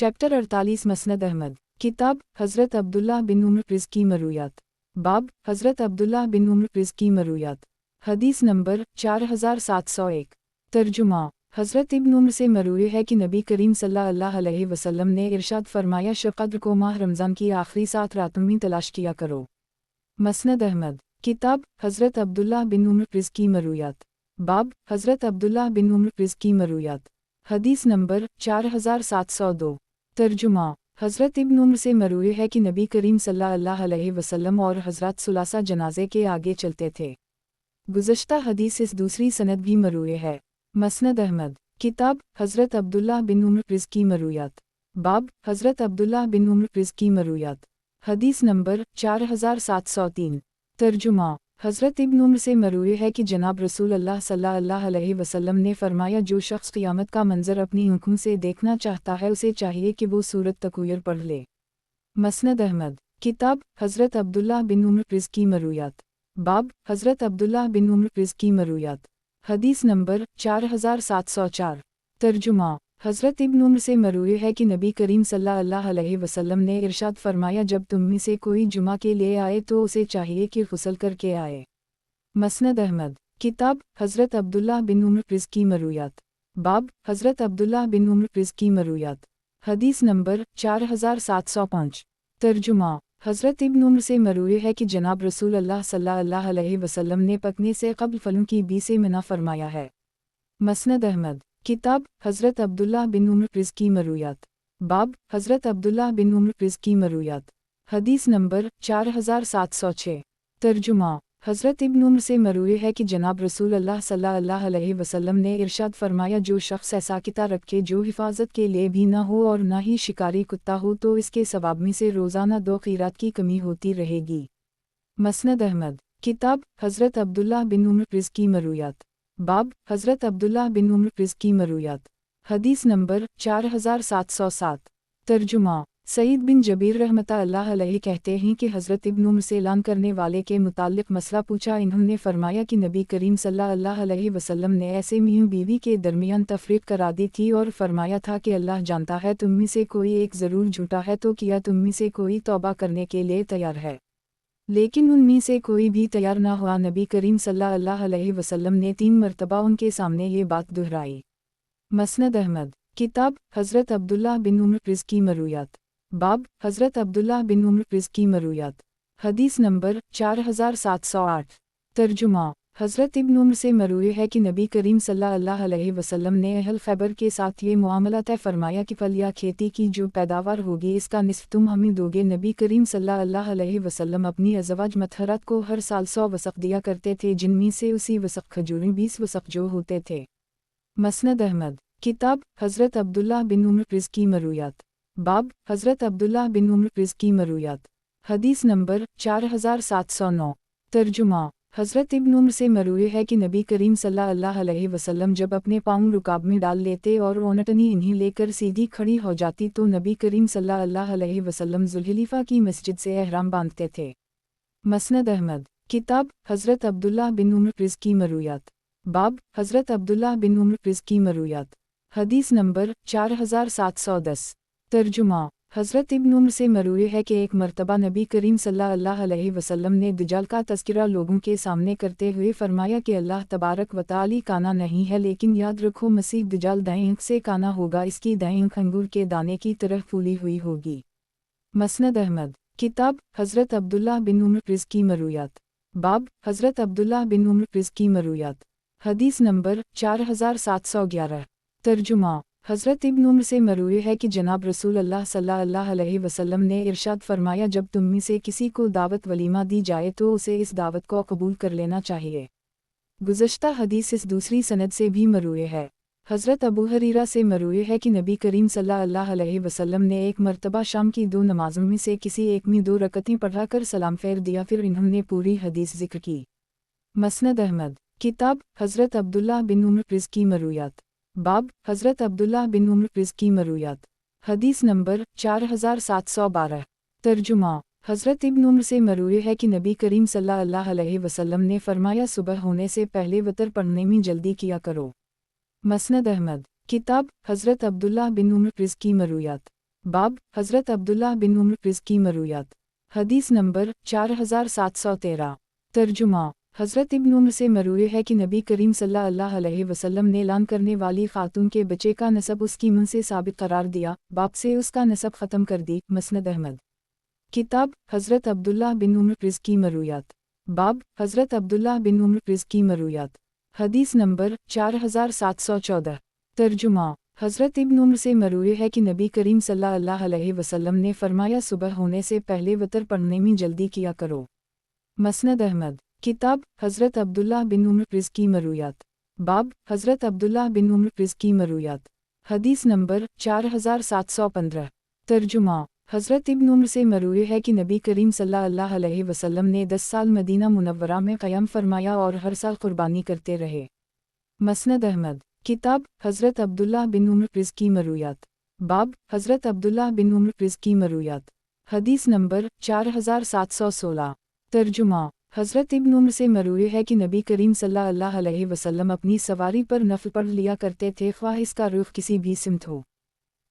Chapter 48 मसनद Ahmad. किताब हज़रत अब्दुल्लाह बिन उम्र प्रिज़ की मरूयात। बाब हज़रत अब्दुल्लाह बिन उम्र प्रिज़ की मरूयात। हदीस नंबर 4701। तर्जुमा। हज़रत इब्न उम्र से मरूए है कि नबी करीम सल्लल्लाहु अलैहि वसल्लम ने इरशाद फरमाया, शब क़द्र को माह रमज़ान की आखिरी 7 रातों में तलाश किया करो। मसनद अहमद। किताब हज़रत अब्दुल्लाह बिन उम्र प्रिज़ की मरूयात। बाब हज़रत अब्दुल्लाह बिन उम्र प्रिज़ की मरूयात। हदीस नंबर 4702। तर्जुमा। हज़रत इब्न उम्र से मरूए है कि नबी करीम सल्लल्लाहु अलैहि वसल्लम और हज़रत सुलासा जनाजे के आगे चलते थे। गुज़श्ता हदीस इस दूसरी सनद भी मरूए है। मसनद अहमद। किताब हज़रत अब्दुल्लाह बिन उम्र प्रिज़ की मरूयात। बाब हज़रत अब्दुल्लाह बिन उम्र प्रिज़ की मरूयात। हदीस नंबर 4703। तर्जुमा। हज़रत इब्न उम्र से मरूए है कि जनाब रसूल अल्लाह सल्लल्लाहु अलैहि वसल्लम ने फरमाया, जो शख्स क़ियामत का मंज़र अपनी आँखों से देखना चाहता है उसे चाहिए कि वो सूरत तकवीर पढ़ ले। मसनद अहमद। किताब हज़रत अब्दुल्लाह बिन उम्र प्रिज़ की मरूयात। बाब हज़रत अब्दुल्लाह बिन उम्र प्रिज़ की मरूयात। हदीस नंबर 4704। तर्जुमा। हज़रत इब्न उम्र से मरूए है कि नबी करीम सल्लल्लाहु अलैहि वसल्लम ने इरशाद फरमाया, जब तुम में से कोई जुमा के लिए आए तो उसे चाहिए कि गुस्ल करके आए। मसनद अहमद। किताब हज़रत अब्दुल्लाह बिन उम्र प्रिज़ की मरूयात। बाब हज़रत अब्दुल्लाह बिन उम्र प्रिज़ की मरूयात। हदीस नंबर 4705। तर्जुमा। हज़रत इब्न उम्र से मरूए है कि जनाब रसूल अल्लाह सल्लल्लाहु अलैहि वसल्लम ने पकने से क़ब्ल फलों की बी से मना फरमाया है। मसनद अहमद। किताब हज़रत अब्दुल्लाह बिन उम्र प्रिज़ की मरूयात। बाब हज़रत अब्दुल्लाह बिन उम्र प्रिज़ की मरूयात। हदीस नंबर 4706। तर्जुमा। हज़रत इब्न उम्र से मरूए है कि जनाब रसूल अल्लाह सल्लल्लाहु अलैहि वसल्लम ने इरशाद फरमाया, जो शख्स ऐसा किता रखे जो हिफाजत के लिए भी ना हो और ना ही शिकारी कुत्ता हो तो इसके सवाब में से रोज़ाना 2 क़ीरात की कमी होती रहेगी। मसनद अहमद। किताब हज़रत अब्दुल्लाह बिन उम्र प्रिज़ की मरूयात। बाब हज़रत अब्दुल्लाह बिन उम्र प्रिज़ की मरूयात। हदीस नंबर 4707। तर्जुमा। सईद बिन जबीर रहमतुल्लाह अलैहि कहते हैं कि हज़रत इब्न उम्र से ऐलान करने वाले के मुताल्लिक़ मसला पूछा। इन्होंने फरमाया कि नबी करीम सल्लल्लाहु अलैहि वसल्लम ने ऐसे मियाँ बीवी के दरमियान तफ़रीक़ करा दी थी और फरमाया था कि अल्लाह जानता है तुम में से कोई एक ज़रूर झूठा है, तो किया तुम में से कोई तौबा करने के लिए तैयार है, लेकिन उनमें से कोई भी तैयार ना हुआ। नबी करीम सल्लल्लाहु अलैहि वसल्लम ने 3 मरतबा उनके सामने ये बात दोहराई। मसनद अहमद। किताब हज़रत अब्दुल्लाह बिन उम्र प्रिज़ की मरूयात। बाब हज़रत अब्दुल्लाह बिन उम्र प्रिज़ की मरूयात। हदीस नंबर 4708। तर्जुमा। हज़रत इब्न उम्र से मरूए है कि नबी करीम सल्लल्लाहु अलैहि वसल्लम ने अहल खैबर के साथ ये मुआमला तय फरमाया कि फल या खेती की जो पैदावार होगी इसका निस्फ तुम हमें दोगे। नबी करीम सल्लल्लाहु अलैहि वसल्लम अपनी अज़वाज मतहरत को हर साल 100 वसक़ दिया करते थे, जिनमें से उसी वसक़ खजूरें 20 वसक़ जो होते थे। मसनद अहमद। किताब हज़रत अब्दुल्लाह बिन उम्र प्रिज़ की मरूयात। बाब हज़रत अब्दुल्लाह बिन उम्र प्रिज़ की मरूयात। हदीस नंबर 4709। तर्जुमा। हज़रत इब्न उम्र से मरूए है कि नबी करीम सल्लल्लाहु अलैहि वसल्लम जब अपने पाँव रुकाब में डाल लेते और ओनटनी इन्हीं लेकर सीधी खड़ी हो जाती तो नबी करीम सल्लल्लाहु अलैहि वसल्लम ज़ुल्हिलीफ़ा की मस्जिद से एहराम बांधते थे। मसनद अहमद। किताब हज़रत अब्दुल्लाह बिन उम्र प्रिज़ की मरूयात। बाब हज़रत अब्दुल्लाह बिन उम्र प्रिज़ की मरूयात। हदीस नंबर 4710। तर्जुमा। हज़रत इब्न उम्र से मरूए है कि एक मरतबा नबी करीम सल्लल्लाहु अलैहि वसल्लम ने दज्जाल का तज़किरा लोगों के सामने करते हुए फरमाया कि अल्लाह तबारक व तआला काना नहीं है, लेकिन याद रखो मसीह दज्जाल दाएं आँख से काना होगा, इसकी दाएं आँख अंगूर के दाने की तरह फूली हुई होगी। मसनद अहमद। किताब हज़रत अब्दुल्लाह बिन उम्र प्रिज़ की मरूयात। बाब हज़रत अब्दुल्लाह बिन उम्र प्रिज़ की मरूयात। हदीस नंबर 4711। तर्जुमा। हज़रत इब्न उम्र से मरूए है कि जनाब रसूल अल्लाह सल्लल्लाहु अलैहि वसल्लम ने इरशाद फरमाया, जब तुम में से किसी को दावत वलीमा दी जाए तो उसे इस दावत को कबूल कर लेना चाहिए। गुज़श्ता हदीस इस दूसरी सनद से भी मरूए है। हज़रत अबू हरीरा से मरूए है कि नबी करीम सल्लल्लाहु अलैहि वसल्लम ने एक मरतबा शाम की 2 नमाज़ों में से किसी एक में 2 रकअतें पढ़ा कर सलाम फेर दिया, फिर इन्होंने पूरी हदीस ज़िक्र की। मसनद अहमद। किताब हज़रत अब्दुल्लाह बिन उम्र प्रिज़ की मरूयात। बाब हज़रत अब्दुल्लाह बिन उम्र प्रिज़ की मरूयात। हदीस नंबर 4712। तर्जुमा। हज़रत इब्न उम्र से मरूए है कि नबी करीम सल्लल्लाहु अलैहि वसल्लम ने फरमाया, सुबह होने से पहले वतर पढ़ने में जल्दी किया करो। मसनद अहमद। किताब हज़रत अब्दुल्लाह बिन उम्र प्रिज़ की मरूयात। बाब हज़रत अब्दुल्लाह बिन उम्र प्रिज़ की मरूयात। हदीस नंबर 4713। तर्जुमा हज़रत इब्न उम्र से मरूए है कि नबी करीम सल्लल्लाहु अलैहि वसल्लम ने ऐलान करने वाली खातून के बच्चे का नसब उसकी मुंह से साबित करार दिया, बाप से उसका नसब ख़त्म कर दी। मसनद अहमद। किताब हज़रत अब्दुल्लाह बिन उम्र प्रिज़ की मरूयात। बाब हज़रत अब्दुल्लाह बिन उम्र प्रिज़ की मरूयात। हदीस नंबर 4714। तर्जुमा हज़रत इब्न उम्र से मरूए है कि नबी करीम सल्लल्लाहु अलैहि वसल्लम ने फरमाया, सुबह होने से पहले वतर पढ़ने में जल्दी किया करो। मसनद अहमद। किताब हज़रत अब्दुल्लाह बिन उम्र प्रिज़ की मरूयात। बाब हज़रत अब्दुल्लाह बिन उम्र प्रिज़ की मरूयात। हदीस नंबर 4715। तर्जुमा हज़रत इब्न उम्र से मरूए है कि नबी करीम सल्लल्लाहु अलैहि वसल्लम ने 10 साल मदीना मुनव्वरा में क़याम फरमाया और हर साल कुर्बानी करते रहे। मसनद अहमद। किताब हज़रत अब्दुल्लाह बिन उम्र प्रिज़ की मरूयात। बाब हज़रत अब्दुल्लाह बिन उम्र प्रिज़ की मरूयात। हदीस नंबर 4716। तर्जुमा हज़रत इब्न उम्र से मरूए है कि नबी करीम सल्लल्लाहु अलैहि वसल्लम अपनी सवारी पर नफ़ल पढ़ लिया करते थे, ख्वाह इसका रुख किसी भी सिमत हो।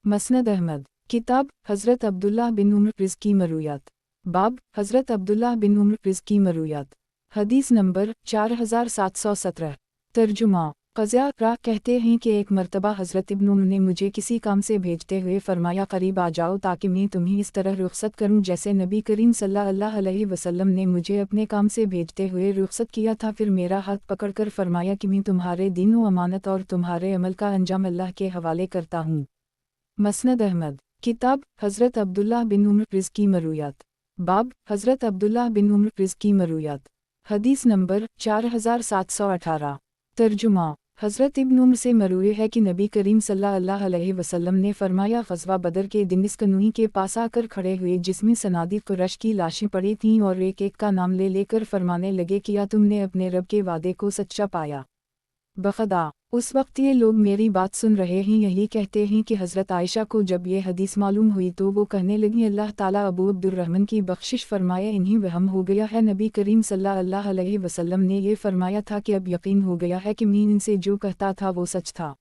मसनद अहमद। किताब हज़रत अब्दुल्लाह बिन उम्र प्रिज़ की मरूयात। बाब हज़रत अब्दुल्लाह बिन उम्र प्रिज़ की मरूयात। हदीस नंबर 4717। तर्जुमा क़ज़ा रा कहते हैं कि एक मरतबा हज़रत इब्न उम्र ने मुझे किसी काम से भेजते हुए फरमाया, करीब आ जाओ ताकि मैं तुम्हें इस तरह रुख़सत करूं जैसे नबी करीम सल्लल्लाहु अलैहि वसल्लम ने मुझे अपने काम से भेजते हुए रुख़सत किया था। फिर मेरा हाथ पकड़कर फरमाया कि मैं तुम्हारे दीन व अमानत और तुम्हारे अमल का अंजाम अल्लाह के हवाले करता हूँ। मसनद अहमद। किताब हज़रत अब्दुल्लाह बिन उम्र प्रिज़ की मरूयात। बाब हज़रत अब्दुल्लाह बिन उम्र प्रिज़ की मरूयात। हदीस नंबर 4718। तर्जुमा हज़रत इब्न उम्र से मरूए है कि नबी करीम सल्लल्लाहु अलैहि वसल्लम ने फरमाया, ग़ज़वा बदर के दिन इस कनूई के पास आकर खड़े हुए जिसमें सनादी कुरैश की लाशें पड़ी थीं और एक एक का नाम ले लेकर फरमाने लगे, किया तुमने अपने रब के वादे को सच्चा पाया। बख़दा उस वक्त ये लोग मेरी बात सुन रहे हैं, यही कहते हैं कि हज़रत आयशा को जब ये हदीस मालूम हुई तो वो कहने लगी, अल्लाह ताला अबू अब्दुर्रहमान की बख्शिश फरमाए, इन्हीं वहम हो गया है। नबी करीम सल्लल्लाहु अलैहि वसल्लम ने ये फरमाया था कि अब यकीन हो गया है कि मैं इनसे जो कहता था वो सच था।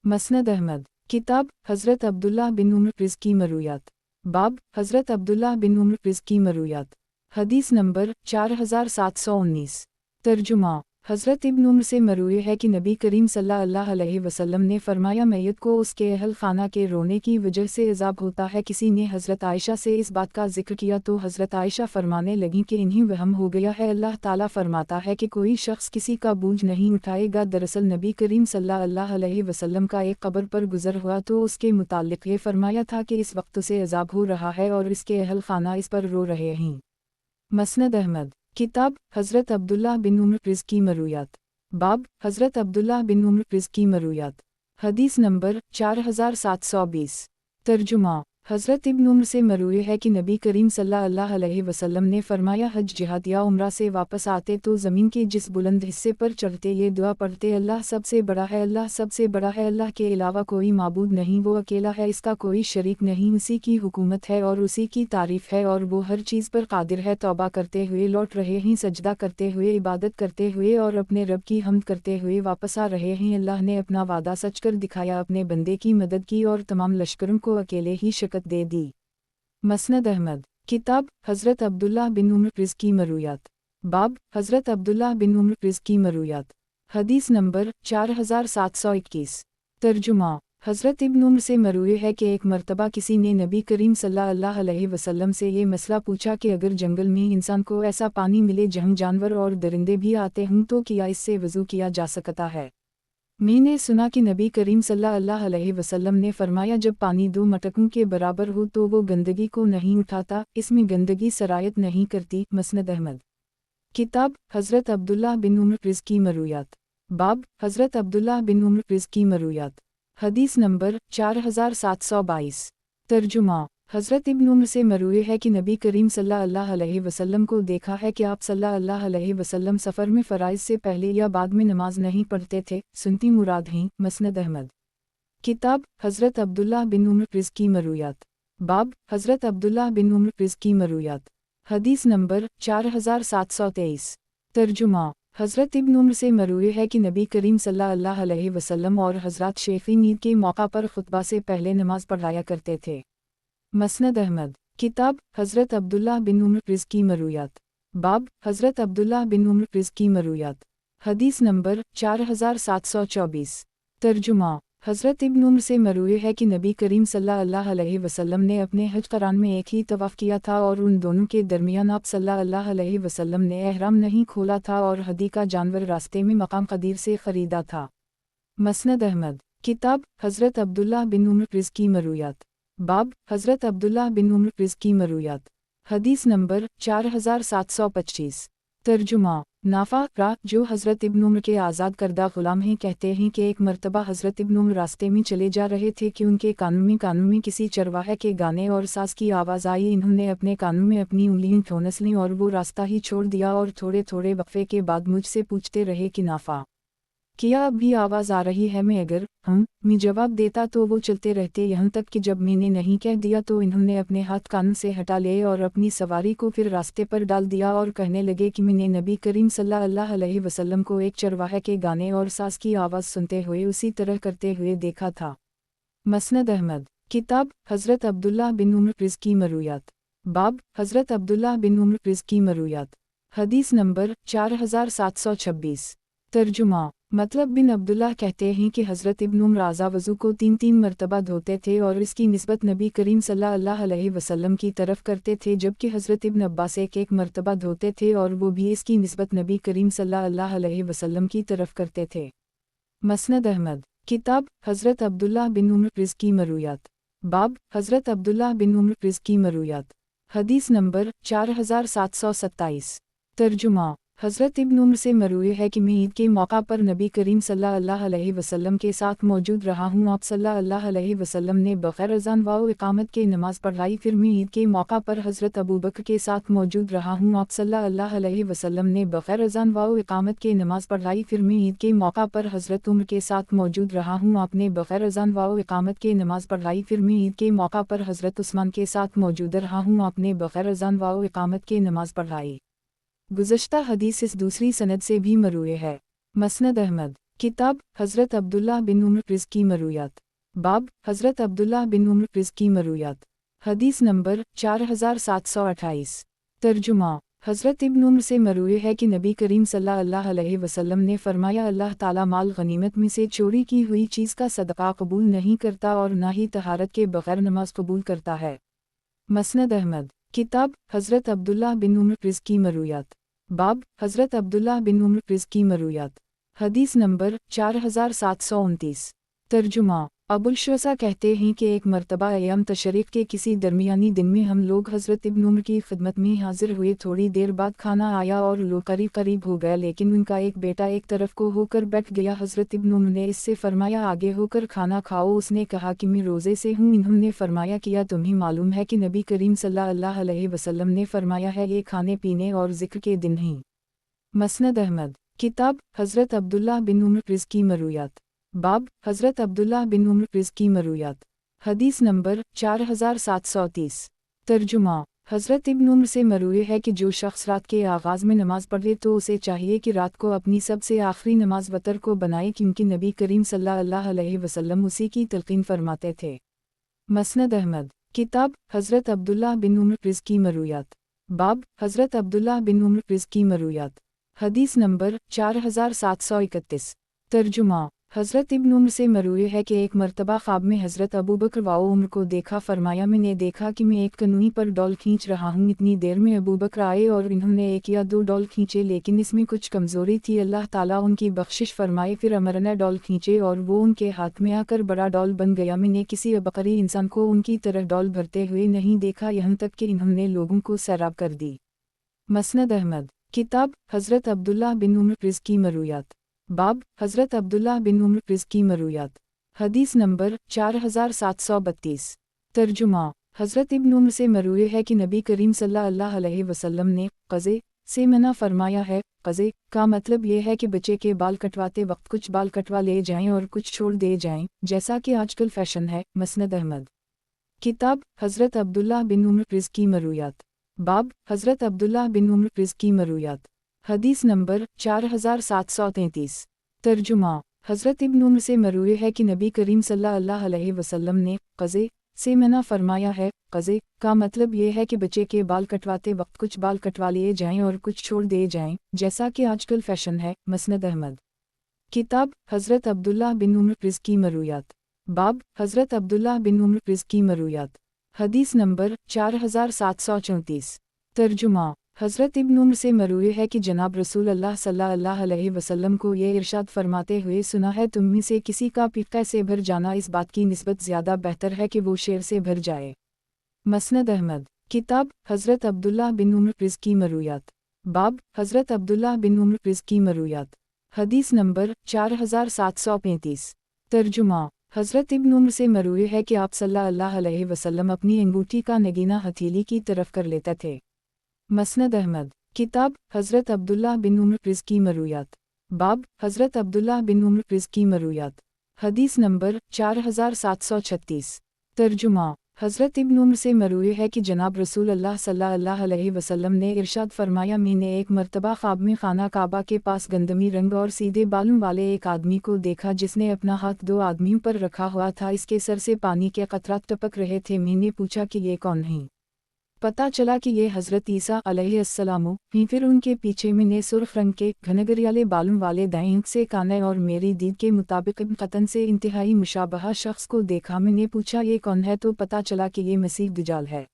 मसनद अहमद। किताब हज़रत अब्दुल्लाह बिन उम्र प्रिज़ की मरूयात। बाब हज़रत अब्दुल्लाह बिन उम्र प्रिज़ की मरूयात। हदीस नंबर 4719। तर्जुमा हज़रत इब्न उम्र से मरूए है कि नबी करीम सल्लल्लाहु अलैहि वसल्लम ने फरमाया, मैयत को उसके अहल खाना के रोने की वजह से अज़ाब होता है। किसी ने हज़रत आयशा से इस बात का जिक्र किया तो हज़रत आयशा फरमाने लगीं कि इन्हीं वहम हो गया है। अल्लाह ताला फरमाता है कि कोई शख्स किसी का बोझ नहीं उठाएगा। दरअसल नबी करीम सल्लल्लाहु अलैहि वसल्लम का एक कब्र पर गुज़र हुआ तो उसके मुताल्लिक़ ये फरमाया था कि इस वक्त उसे अज़ाब हो रहा है और इसके अहल खाना इस पर रो रहे हैं। मसनद अहमद। किताब हज़रत अब्दुल्लाह बिन उम्र प्रिज़ की मरूयात। बाब हज़रत अब्दुल्लाह बिन उम्र प्रिज़ की मरूयात। हदीस नंबर 4720। तर्जुमा हज़रत इब्न उम्र से मरूए है कि नबी करीम सल्लल्लाहु अलैहि वसल्लम ने फरमाया, हज जिहाद या उम्रा से वापस आते तो ज़मीन के जिस बुलंद हिस्से पर चढ़ते ये दुआ पढ़ते, अल्लाह सबसे बड़ा है, अल्लाह सबसे बड़ा है, अल्लाह के अलावा कोई माबूद नहीं, वो अकेला है, इसका कोई शरीक नहीं, उसी की हुकूमत है और उसी की तारीफ़ है और वो हर चीज़ पर कादिर है। तौबा करते हुए लौट रहे हैं, सजदा करते हुए, इबादत करते हुए और अपने रब की हम्द करते हुए वापस आ रहे हैं। अल्लाह ने अपना वादा सच कर दिखाया, अपने बंदे की मदद की और तमाम लश्करों को अकेले ही शिकस्त दे दी। मसनद अहमद। किताब हज़रत अब्दुल्लाह बिन उम्र प्रिज़ की मरूयात। बाब हज़रत अब्दुल्लाह बिन उम्र प्रिज़ की मरूयात। हदीस नंबर 4721। तर्जुमा हज़रत इब्न उम्र से मरूए है कि एक मरतबा किसी ने नबी करीम सल्लल्लाहु अलैहि वसल्लम से ये मसला पूछा कि अगर जंगल में इंसान को ऐसा पानी मिले जहाँ जानवर और दरिंदे भी आते हों तो क्या इससे वज़ू किया जा सकता है। मैंने सुना कि नबी करीम सल्लल्लाहु अलैहि वसल्लम ने फरमाया, जब पानी 2 मटकों के बराबर हो तो वो गंदगी को नहीं उठाता, इसमें गंदगी सरायत नहीं करती। मसनद अहमद। किताब हज़रत अब्दुल्लाह बिन उम्र प्रिज़ की मरूयात। बाब हज़रत अब्दुल्लाह बिन उम्र प्रिज़ की मरूयात। हदीस नंबर 4722। तर्जुमा हज़रत इब्न उम्र से मरूए है कि नबी करीम सल्लल्लाहु अलैहि वसल्लम को देखा है कि आप सल्लल्लाहु अलैहि वसल्लम सफ़र में फ़राइज़ से पहले या बाद में नमाज नहीं पढ़ते थे। सुनती मुराद हैं। मसनद अहमद। किताब हज़रत अब्दुल्लाह बिन उम्र प्रिज़ की मरूयात। बाब हज़रत अब्दुल्लाह बिन उम्र प्रिज़ की मरूयात। हदीस नंबर 4723। तर्जुमा हज़रत इब्न उम्र से मरूए है कि नबी करीम सल्लल्लाहु अलैहि वसल्लम और हज़रात शेफ़ीन ईद के मौका पर खुतबा से पहले नमाज पढ़ाया करते थे। مسند احمد، کتاب حضرت عبداللہ بن عمر رزقی مرویات، باب حضرت عبداللہ بن عمر رزقی مرویات، حدیث نمبر 4724۔ ترجمہ، حضرت ابن عمر سے مروی ہے کہ نبی کریم صلی اللہ علیہ وسلم نے اپنے حج قران میں ایک ہی طواف کیا تھا اور ان دونوں کے درمیان آپ صلی اللہ علیہ وسلم نے احرام نہیں کھولا تھا اور ہدی کا جانور راستے میں مقام قدیر سے خریدا تھا۔ مسند احمد، کتاب حضرت عبداللہ بن عمر رزقی مرویات، باب حضرت عبداللہ بن عمر رزقی مرویات، حدیث نمبر 4725۔ ترجمہ، نافع را جو حضرت ابن عمر کے آزاد کردہ غلام ہیں کہتے ہیں کہ ایک مرتبہ حضرت ابن عمر راستے میں چلے جا رہے تھے کہ ان کے کانوں میں کسی چرواہے کے گانے اور ساز کی آواز آئی۔ انہوں نے اپنے کانوں میں اپنی انگلیاں ٹھونس لیں اور وہ راستہ ہی چھوڑ دیا اور تھوڑے تھوڑے وقفے کے بعد مجھ سے پوچھتے رہے کہ نافع، کیا اب بھی آواز آ رہی ہے؟ میں اگر میں جواب دیتا تو وہ چلتے رہتے، یہاں تک کہ جب میں نے نہیں کہہ دیا تو انہوں نے اپنے ہاتھ کانوں سے ہٹا لیے اور اپنی سواری کو پھر راستے پر ڈال دیا اور کہنے لگے کہ میں نے نبی کریم صلی اللہ علیہ وسلم کو ایک چرواہے کے گانے اور ساز کی آواز سنتے ہوئے اسی طرح کرتے ہوئے دیکھا تھا۔ مسند احمد، کتاب حضرت عبداللہ بن عمر رزقی مرویات، باب حضرت عبداللہ بن عمر رزقی مرویات، حدیث نمبر 4726۔ ترجمہ، مطلب بن عبداللہ کہتے ہیں کہ حضرت ابن عمر اعضاء وضو کو 3 مرتبہ دھوتے تھے اور اس کی نسبت نبی کریم صلی اللہ علیہ وسلم کی طرف کرتے تھے، جبکہ حضرت ابن عباس ایک مرتبہ دھوتے تھے اور وہ بھی اس کی نسبت نبی کریم صلی اللہ علیہ وسلم کی طرف کرتے تھے۔ مسند احمد، کتاب حضرت عبداللہ بن عمر رزقی مرویات، باب حضرت عبداللہ بن عمر رزقی مرویات، حدیث نمبر 4727۔ ترجمہ، حضرت ابن عمر سے مروی ہے کہ میں عید کے موقع پر نبی کریم صلی اللہ علیہ وسلم کے ساتھ موجود رہا ہوں۔ آپ صلی اللہ علیہ وسلم نے بغیر اذان و اقامت کے نماز پڑھائی، پھر میں عید کے موقع پر حضرت ابوبکر کے ساتھ موجود رہا ہوں۔ آپ صلی اللہ علیہ وسلم نے بغیر اذان و اقامت کے نماز پڑھائی، پھر میں عید کے موقع پر حضرت عمر کے ساتھ موجود رہا ہوں۔ آپ نے بغیر اذان و اقامت کے نماز پڑھائی، پھر میں عید کے موقع پر حضرت عثمان کے ساتھ موجود رہا ہوں۔ آپ نے بغیر اذان و اقامت کے نماز پڑھائی۔ گزشتہ حدیث اس دوسری سند سے بھی مروی ہے۔ مسند احمد، کتاب حضرت عبداللہ بن عمر رزقی مرویات، باب حضرت عبداللہ بن عمر رزقی مرویات، حدیث نمبر 4728۔ ترجمہ، حضرت ابن عمر سے مروی ہے کہ نبی کریم صلی اللہ علیہ وسلم نے فرمایا، اللہ تعالیٰ مال غنیمت میں سے چوری کی ہوئی چیز کا صدقہ قبول نہیں کرتا اور نہ ہی طہارت کے بغیر نماز قبول کرتا ہے۔ مسند احمد، کتاب حضرت عبداللہ بن عمر رزقی مرویات، باب حضرت عبداللہ بن عمر رزقی مرویات، حدیث نمبر 4729۔ ترجمہ، ابو الشعثاء کہتے ہیں کہ ایک مرتبہ ایام تشریق کے کسی درمیانی دن میں ہم لوگ حضرت ابن عمر کی خدمت میں حاضر ہوئے۔ تھوڑی دیر بعد کھانا آیا اور لوگ قریب ہو گئے، لیکن ان کا ایک بیٹا ایک طرف کو ہو کر بیٹھ گیا۔ حضرت ابن عمر نے اس سے فرمایا، آگے ہو کر کھانا کھاؤ۔ اس نے کہا کہ میں روزے سے ہوں۔ انہوں نے فرمایا، کیا تمہیں معلوم ہے کہ نبی کریم صلی اللہ علیہ وسلم نے فرمایا ہے، یہ کھانے پینے اور ذکر کے دن ہیں۔ مسند احمد، کتاب حضرت عبداللہ بن عمر رزقی مرویات، باب حضرت عبداللہ بن عمر رزقی مرویات، حدیث نمبر 4730۔ ترجمہ، حضرت ابن عمر سے مروی ہے کہ جو شخص رات کے آغاز میں نماز پڑھے تو اسے چاہیے کہ رات کو اپنی سب سے آخری نماز وتر کو بنائے، کیونکہ نبی کریم صلی اللہ علیہ وسلم اسی کی تلقین فرماتے تھے۔ مسند احمد، کتاب حضرت عبداللہ بن عمر رزقی مرویات، باب حضرت عبداللہ بن عمر رزقی مرویات، حدیث نمبر 4731۔ ترجمہ، حضرت ابن عمر سے مروی ہے کہ ایک مرتبہ خواب میں حضرت ابوبکر و عمر کو دیکھا۔ فرمایا، میں نے دیکھا کہ میں ایک کنویں پر ڈول کھینچ رہا ہوں۔ اتنی دیر میں ابوبکر آئے اور انہوں نے 1 یا 2 ڈول کھینچے، لیکن اس میں کچھ کمزوری تھی۔ اللہ تعالیٰ ان کی بخشش فرمائے۔ پھر عمر نے ڈول کھینچے اور وہ ان کے ہاتھ میں آ کر بڑا ڈول بن گیا۔ میں نے کسی عبقری انسان کو ان کی طرح ڈول بھرتے ہوئے نہیں دیکھا، یہاں تک کہ انہوں نے لوگوں کو سیراب کر دی۔ مسند احمد، کتاب حضرت عبداللہ بن عمر رزقی مرویات، باب حضرت عبداللہ بن عمر رزقی مرویات، حدیث نمبر 4732۔ ترجمہ، حضرت ابن عمر سے مروی ہے کہ نبی کریم صلی اللہ علیہ وسلم نے قضے سے منع فرمایا ہے۔ قضے کا مطلب یہ ہے کہ بچے کے بال کٹواتے وقت کچھ بال کٹوا لے جائیں اور کچھ چھوڑ دے جائیں، جیسا کہ آج کل فیشن ہے۔ مسند احمد، کتاب حضرت عبداللہ بن عمر رزقی مرویات، باب حضرت عبداللہ بن عمر رزقی مرویات، حدیث نمبر 4733۔ ترجمہ، حضرت ابن عمر سے مروی ہے کہ نبی کریم صلی اللہ علیہ وسلم نے قضے से मना फरमाया है। क़ज़े का मतलब ये है कि बच्चे के बाल कटवाते वक्त कुछ बाल कटवा लिए जाएं और कुछ छोड़ दिए जाएं, जैसा कि आजकल फैशन है। मसनद अहमद। किताब हज़रत अब्दुल्लाह बिन उम्र क़िज़ की मरूयात। बाब हज़रत अब्दुल्लाह बिन उम्र क़िज़ की मरूयात। हदीस नंबर 4734। तर्जुमा हज़रत इब्न उम्र से मरूए है कि जनाब रसूल अल्लाह सल्लल्लाहु अलैहि वसल्लम को ये इरशाद फरमाते हुए सुना है, तुम में से किसी का पिक्का से भर जाना इस बात की निस्बत ज़्यादा बेहतर है कि वो शेर से भर जाए। मसनद अहमद। किताब हज़रत अब्दुल्लाह बिन उम्र क़िज़ की मरूयात। बाब हज़रत अब्दुल्लाह बिन उम्र क़िज़ की मरूयात। हदीस नंबर 4735। तर्जुमा हज़रत इब्न उम्र से मरूए है कि आप सल्लल्लाहु अलैहि वसल्लम अपनी अंगूठी का नगीना हथेली की तरफ कर लेते थे। मसनद अहमद। किताब हज़रत अब्दुल्लाह बिन उम्र क़िज़ की मरूयात। बाब हज़रत अब्दुल्लाह बिन उम्र क़िज़ की मरूयात। हदीस नंबर 4736। तर्जुमा हज़रत इब्न उम्र से मरूए है कि जनाब रसूल अल्लाह सल्लल्लाहु अलैहि वसल्लम ने इरशाद फरमाया, मैंने एक मर्तबा ख्वाब में खाना काबा के पास गंदमी रंग और सीधे बालों वाले एक आदमी को देखा जिसने अपना हाथ दो आदमियों पर रखा हुआ था, इसके सर से पानी के कतरात टपक रहे थे। मैंने पूछा कि ये कौन है? पता चला कि ये हज़रत ईसा अलैहिस्सलाम ही। फिर उनके पीछे मैंने सुर्ख रंग के घनघरियाले बालों वाले दाएं आंख से काने और मेरी दीद के मुताबिक इब्न क़तन से इंतहाई मुशाबहा शख्स को देखा। मैंने पूछा ये कौन है, तो पता चला कि ये मसीह दज्जाल है।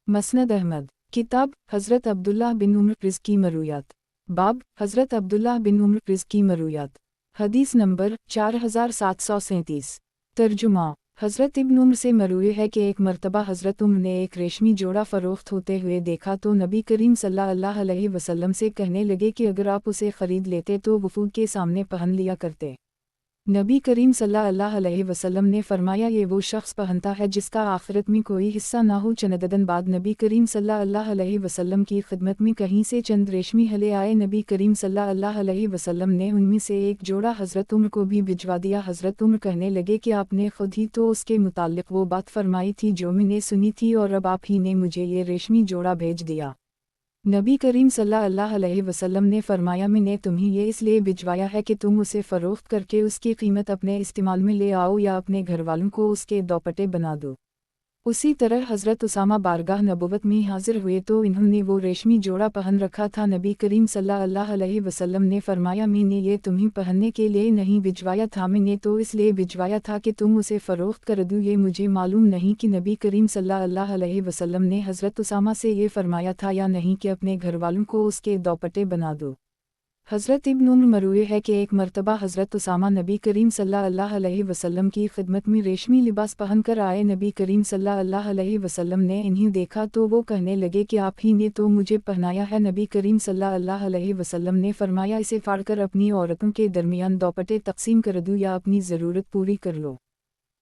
मसनद अहमद। किताब हज़रत अब्दुल्लाह बिन उम्र क़िज़ की मरूयात। बाब हज़रत अब्दुल्लाह बिन उम्र क़िज़ की मरूयात। हदीस नंबर 4737। तर्जुमा हज़रत इब्न उम्र से मरूए है कि एक मर्तबा हज़रत उम्र ने एक रेशमी जोड़ा फ़रोख्त होते हुए देखा तो नबी करीम सल्लल्लाहु अलैहि वसल्लम से कहने लगे कि अगर आप उसे ख़रीद लेते तो वफ़ूद के सामने पहन लिया करते। नबी करीम सल्लल्लाहु अलैहि वसल्लम ने फरमाया, ये वो शख्स पहनता है जिसका आखिरत में कोई हिस्सा ना हो। चंद बाद नबी करीम सल्लल्लाहु अलैहि वसल्लम की खिदमत में कहीं से चंद रेशमी हले आए। नबी करीम सल्लल्लाहु अलैहि वसल्लम ने उनमें से एक जोड़ा हज़रत उम्र को भी भिजवा दिया। हज़रत उम्र कहने लगे कि आपने खुद ही तो उसके मुताल्लिक वो बात फरमाई थी जो मैंने सुनी थी, और अब आप ही ने मुझे ये रेशमी जोड़ा भेज दिया। नबी करीम सल्लल्लाहु अलैहि वसल्लम ने फरमाया, मैंने तुम्हें ये इसलिए भिजवाया है कि तुम उसे फ़रोख्त करके उसकी कीमत अपने इस्तेमाल में ले आओ या अपने घरवालों को उसके दोपट्टे बना दो। उसी तरह हज़रत उसामा बारगाह नबुवत में हाजिर हुए तो इन्होंने वो रेशमी जोड़ा पहन रखा था। नबी करीम सल्लल्लाहु अलैहि वसल्लम ने फरमाया, मैंने ये तुम्हें पहनने के लिए नहीं भिजवाया था, मैंने तो इसलिए भिजवाया था कि तुम उसे फ़रोख्त कर दो। ये मुझे मालूम नहीं कि नबी करीम सल्लल्लाहु अलैहि वसल्लम ने हज़रत उसामा से ये फरमाया था या नहीं कि अपने घरवालों को उसके दोपट्टे बना दो। हज़रत इब्न उम्र मरूए है कि एक मर्तबा हज़रत उसामा नबी करीम सल्लल्लाहु अलैहि वसल्लम की खिदमत में रेशमी लिबास पहन कर आए। नबी करीम सल्लल्लाहु अलैहि वसल्लम ने इन्हें देखा तो वो कहने लगे कि आप ही ने तो मुझे पहनाया है। नबी करीम सल्लल्लाहु अलैहि वसल्लम ने फरमाया, इसे फाड़कर अपनी औरतों के दरमियान दोपट्टे तकसीम कर दो या अपनी ज़रूरत पूरी कर लो।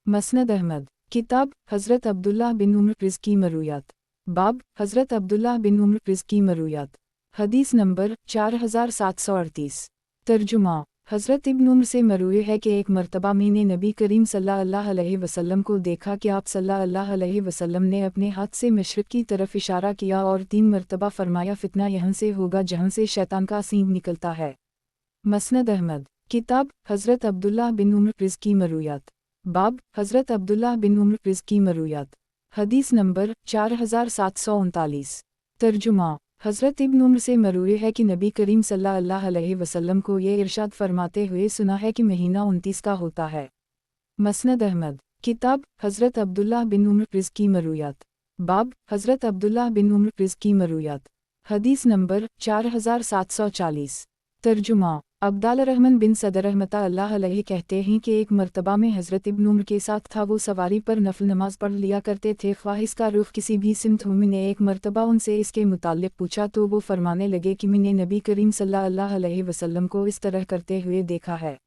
मसनद अहमद। किताब हज़रत अब्दुल्लाह बिन उम्र क़िज़ की मरूयात। बाब हज़रत अब्दुल्लाह बिन उम्र क़िज़ की मरूयात। हदीस नंबर 4738। तर्जुमा हज़रत इब्न उम्र से मरूए है कि एक मर्तबा मैंने नबी करीम सल्लल्लाहु अलैहि वसल्लम को देखा कि आप सल्लल्लाहु अलैहि वसल्लम ने अपने हाथ से मशरिक़ की तरफ इशारा किया और 3 मर्तबा फरमाया, फितना यहाँ से होगा जहाँ से शैतान का सींग निकलता है। मसनद अहमद। किताब हज़रत अब्दुल्लाह बिन उम्र क़िज़ की मरूयात। बाब हज़रत अब्दुल्लाह बिन उम्र क़िज़ की मरूयात। हदीस नंबर 4739। तर्जुमा हज़रत इब्न उम्र से मरूए है कि नबी करीम सल्लल्लाहु अलैहि वसल्लम को ये इरशाद फरमाते हुए सुना है कि महीना 29 का होता है। मसनद अहमद। किताब हज़रत अब्दुल्लाह बिन उम्र क़िज़ की मरूयात। बाब हज़रत अब्दुल्लाह बिन उम्र क़िज़ की मरूयात। हदीस नंबर 4740। तर्जुमा अब्दाल रहमान बिन सदर रहमतुल्लाह अलैहि कहते हैं कि एक मर्तबा में हज़रत इब्न उम्र के साथ था। वो सवारी पर नफल नमाज पढ़ लिया करते थे, ख्वाहिश का रुख किसी भी सिमत हो। मैंने एक मर्तबा उनसे इसके मुताल्लिक़ पूछा तो वो फरमाने लगे कि मैंने नबी करीम सल्लल्लाहु अलैहि वसल्लम को इस तरह करते हुए देखा है।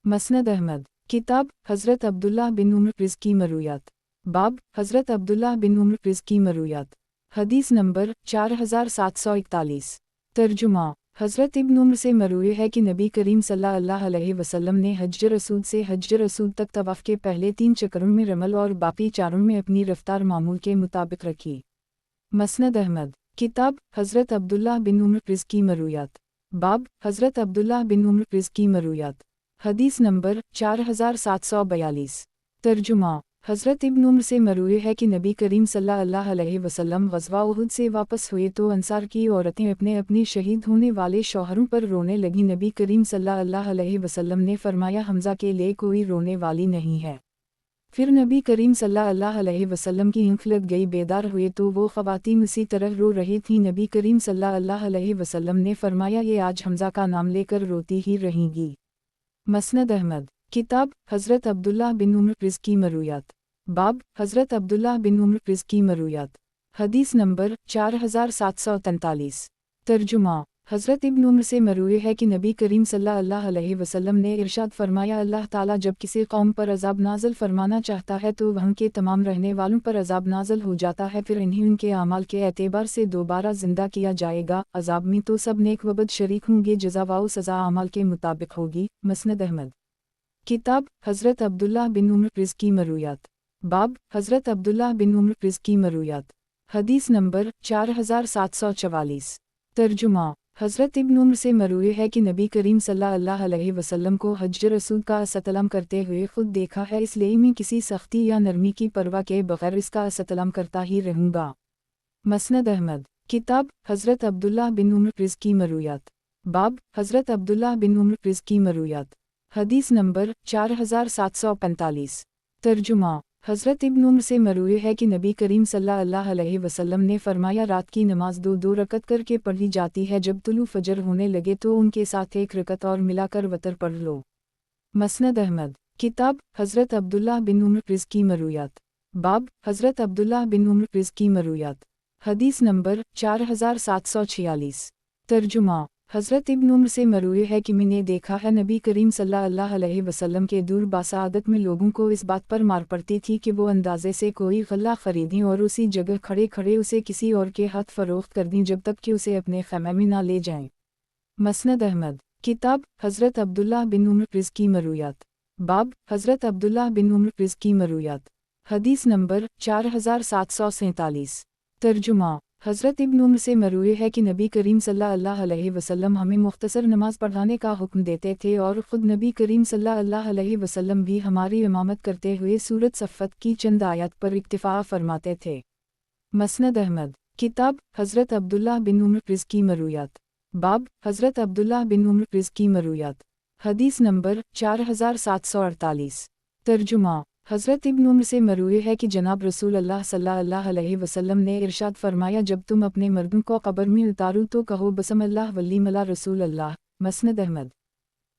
मसनद अहमद। किताब हज़रत अब्दुल्लाह बिन उम्र क़िज़ की मरूयात। बाब हज़रत अब्दुल्लाह बिन उम्र क़िज़ की मरूयात। हदीस नंबर 4741। तर्जुमा हज़रत इब्न उम्र से मरूए है कि नबी करीम सल्लल्लाहु अलैहि वसल्लम ने हज्ज रसूल से हज्ज रसूल तक तवाफ़ के पहले 3 चक्रों में रमल और बाकी चारों में अपनी रफ्तार मामूल के मुताबिक रखी। मसनद अहमद। किताब हज़रत अब्दुल्लाह बिन उम्र क़िज़ की मरूयात। बाब हज़रत अब्दुल्लाह बिन उम्र क़िज़ की मरूयात। हदीस नंबर 4742। तर्जुमा हज़रत इब्न उम्र से मरवी है कि नबी करीम सल्लल्लाहु अलैहि वसल्लम ग़ज़वा उहुद से वापस हुए तो अंसार की औरतें अपने अपने शहीद होने वाले शौहरों पर रोने लगीं। नबी करीम सल्लल्लाहु अलैहि वसल्लम ने फरमाया, हमज़ा के लिए कोई रोने वाली नहीं है। फिर नबी करीम सल्लल्लाहु अलैहि वसल्लम की आँख लग गई, बेदार हुए तो वो ख़वातीन उसी तरह रो रही थीं। नबी करीम सल्लल्लाहु अलैहि वसल्लम ने फरमाया, ये आज हमज़ा का नाम लेकर रोती ही रहेंगी। मसनद अहमद। किताब हज़रत अब्दुल्लाह बिन उम्र प्रिज़ की मरूयात। बाब हज़रत अब्दुल्लाह बिन उम्र प्रिज़ की मरूयात। हदीस नंबर 4743। तर्जुमा। हज़रत इब्न उम्र से मरूए है कि नबी करीम सल्लल्लाहु अलैहि वसल्लम ने इरशाद फरमाया, अल्लाह ताला जब किसी कौम पर अज़ाब नाज़िल फरमाना चाहता है तो वहाँ के तमाम रहने वालों पर अज़ाब नाज़िल हो जाता है, फिर इन्हीं उनके आमाल के एतबार से दोबारा ज़िंदा किया जाएगा। अज़ाब में तो सब नेक व बद शरीक होंगे, जज़ा व सज़ा आमाल के मुताबिक होगी। मसनद अहमद। किताब हज़रत अब्दुल्लाह बिन उम्र प्रिज़ की मरूयात। बाब हज़रत अब्दुल्लाह बिन उम्र प्रिज़ की मरूयात। हदीस नंबर 4744। तर्जुमा। हज़रत इब्न उम्र से मरूए है कि नबी करीम सल्लल्लाहु अलैहि वसल्लम को हज्ज रसूल का सलाम करते हुए खुद देखा है, इसलिए मैं किसी सख्ती या नरमी की परवाह के बग़ैर इसका सलाम करता ही रहूँगा। मसनद अहमद। किताब हज़रत अब्दुल्लाह बिन उम्र प्रिज़ की मरूयात। बाब हज़रत अब्दुल्लाह बिन उम्र प्रिज़ की मरूयात। हदीस नंबर 4745। तर्जुमा। हज़रत इब्न उम्र से मरूए है कि नबी करीम सल्लल्लाहु अलैहि वसल्लम ने फरमाया, रात की नमाज दो रकत करके पढ़ी जाती है, जब तुलू फजर होने लगे तो उनके साथ एक रकत और मिलाकर वतर पढ़ लो। मसनद अहमद। किताब हज़रत अब्दुल्लाह बिन उम्र प्रिज़ की मरूयात। बाब हज़रत अब्दुल्लाह बिन उम्र प्रिज़ की मरूयात। हदीस नंबर 4746। तर्जुमा। हज़रत इब्न उम्र से मरूए है कि मैंने देखा है, नबी करीम सल्लल्लाहु अलैहि वसल्लम के दूर बासादत में लोगों को इस बात पर मार पड़ती थी कि वो अंदाज़े से कोई गल्ला ख़रीदें और उसी जगह खड़े खड़े उसे किसी और के हाथ फ़रोख्त कर दें जब तक कि उसे अपने ख़ैमे में ना ले जाएं। मसनद अहमद। किताब हज़रत अब्दुल्लाह बिन उम्र प्रिज़ की मरूयात। बाब हज़रत अब्दुल्लाह बिन उम्र प्रिज़ की मरूयात। हदीस नंबर 4747। तर्जुमा। हज़रत इब्न उम्र से मरूए है कि नबी करीम सल्लल्लाहु अलैहि वसल्लम हमें मुख्तसर नमाज पढ़ाने का हुक्म देते थे और ख़ुद नबी करीम सल्लल्लाहु अलैहि वसल्लम भी हमारी इमामत करते हुए सूरत सफ़त की चंद आयत पर इक्तिफ़ा फरमाते थे। मसनद अहमद। किताब हज़रत अब्दुल्लाह बिन उम्र प्रिज़ की मरूयात। बाब हज़रत अब्दुल्लाह बिन उम्र प्रिज़ की मरूयात। हदीस नंबर 4748। तर्जुमा। हज़रत इब्न उम्र से मरूए है कि जनाब रसूल अल्लाह सल्लल्लाहु अलैहि वसल्लम ने इरशाद फरमाया, जब तुम अपने मर्दों को कब्र में उतारो तो कहो बसम अल्लाह वल्ली मला रसूल अल्लाह। मसनद अहमद।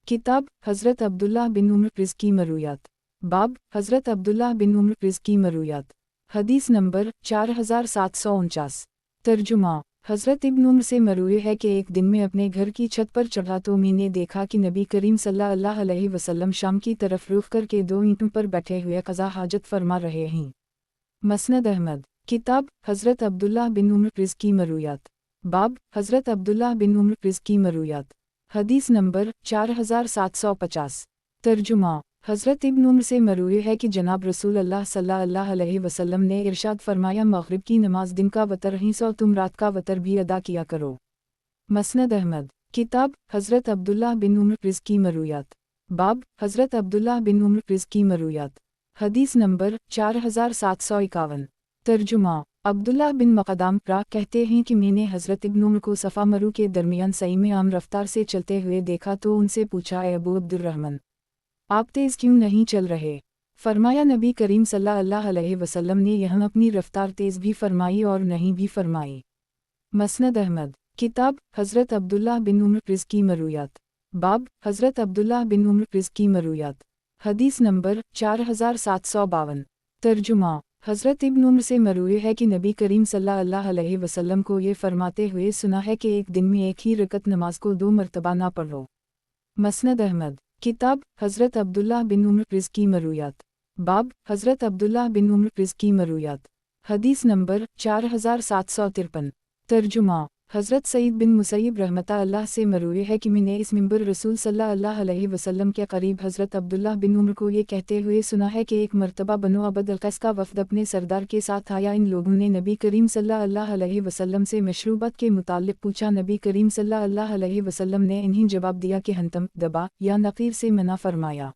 किताब हज़रत अब्दुल्लाह बिन उम्र प्रिज़ की मरूयात। बाब हज़रत अब्दुल्लाह बिन उम्र प्रिज़ की मरूयात। हदीस नंबर 4749। तर्जुमा। हज़रत इब्न उम्र से मरूए है कि एक दिन में अपने घर की छत पर चढ़ा तो मैंने देखा कि नबी करीम सल्लल्लाहु अलैहि वसल्लम शाम की तरफ रुख करके दो ईंटों पर बैठे हुए क़ज़ा हाजत फरमा रहे हैं। मसनद अहमद। किताब हज़रत अब्दुल्लाह बिन उम्र प्रिज़ की मरूयात। बाब हज़रत अब्दुल्लाह बिन उम्र प्रिज़ की मरूयात। हदीस नंबर 4750। तर्जुमा। हज़रत इब्न उम्र से मरूए है कि जनाब रसूल अल्लाह सल्लल्लाहु अलैहि वसल्लम ने इरशाद फरमाया, मग़रिब की नमाज दिन का वतर ही सो तुम रात का वतर भी अदा किया करो। मसनद अहमद। किताब हज़रत अब्दुल्लाह बिन उम्र प्रिज़ की मरूयात। बाब हज़रत अब्दुल्लाह बिन उम्र प्रिज़ की मरूयात। हदीस नंबर 4751। तर्जुमा। अब्दुल्लाह बिन मक़दाम रा कहते हैं कि मैंने हज़रत इब्न उम्र को सफ़ा मरू के दरमियान सही में आम रफ्तार से चलते हुए देखा तो उनसे पूछा, ए अबू अब्दुर्रहमान, आप तेज़ क्यों नहीं चल रहे? फरमाया, नबी करीम सल्लल्लाहु अलैहि वसल्लम ने यहाँ अपनी रफ्तार तेज़ भी फरमाई और नहीं भी फरमाई। मसनद अहमद। किताब हज़रत अब्दुल्लाह बिन उम्र प्रिज़ की मरूयात। बाब हज़रत अब्दुल्लाह बिन उम्र प्रिज़ की मरूयात। हदीस नंबर 4752। तर्जुमा। हज़रत इब्न उम्र से मरूए है कि नबी करीम सल्लल्लाहु अलैहि वसल्लम को ये फरमाते हुए सुना है कि एक दिन में एक ही रकत नमाज को 2 मरतबा ना पढ़ो। मसनद अहमद। किताब हज़रत अब्दुल्लाह बिन उम्र प्रिज़ की मरूयात। बाब हज़रत अब्दुल्लाह बिन उम्र प्रिज़ की मरूयात। हदीस नंबर 4753। तर्जुमा। हज़रत सईद बिन मुसैयब रहमतुल्लाह से मरूए है कि मैंने इस मिंबर रसूल सल्लल्लाहु अलैहि वसल्लम के करीब हज़रत अब्दुल्लाह बिन उम्र को ये कहते हुए सुना है कि एक मरतबा बनो अब्द अल-क़ैस का वफ़द अपने सरदार के साथ आया। इन लोगों ने नबी करीम सल्लल्लाहु अलैहि वसल्लम से मशरूबात के मुताल्लिक़ पूछा। नबी करीम सल्लल्लाहु अलैहि वसल्लम ने इन्हें जवाब दिया कि हंतम, दबा या नक़ीर से मना फरमाया।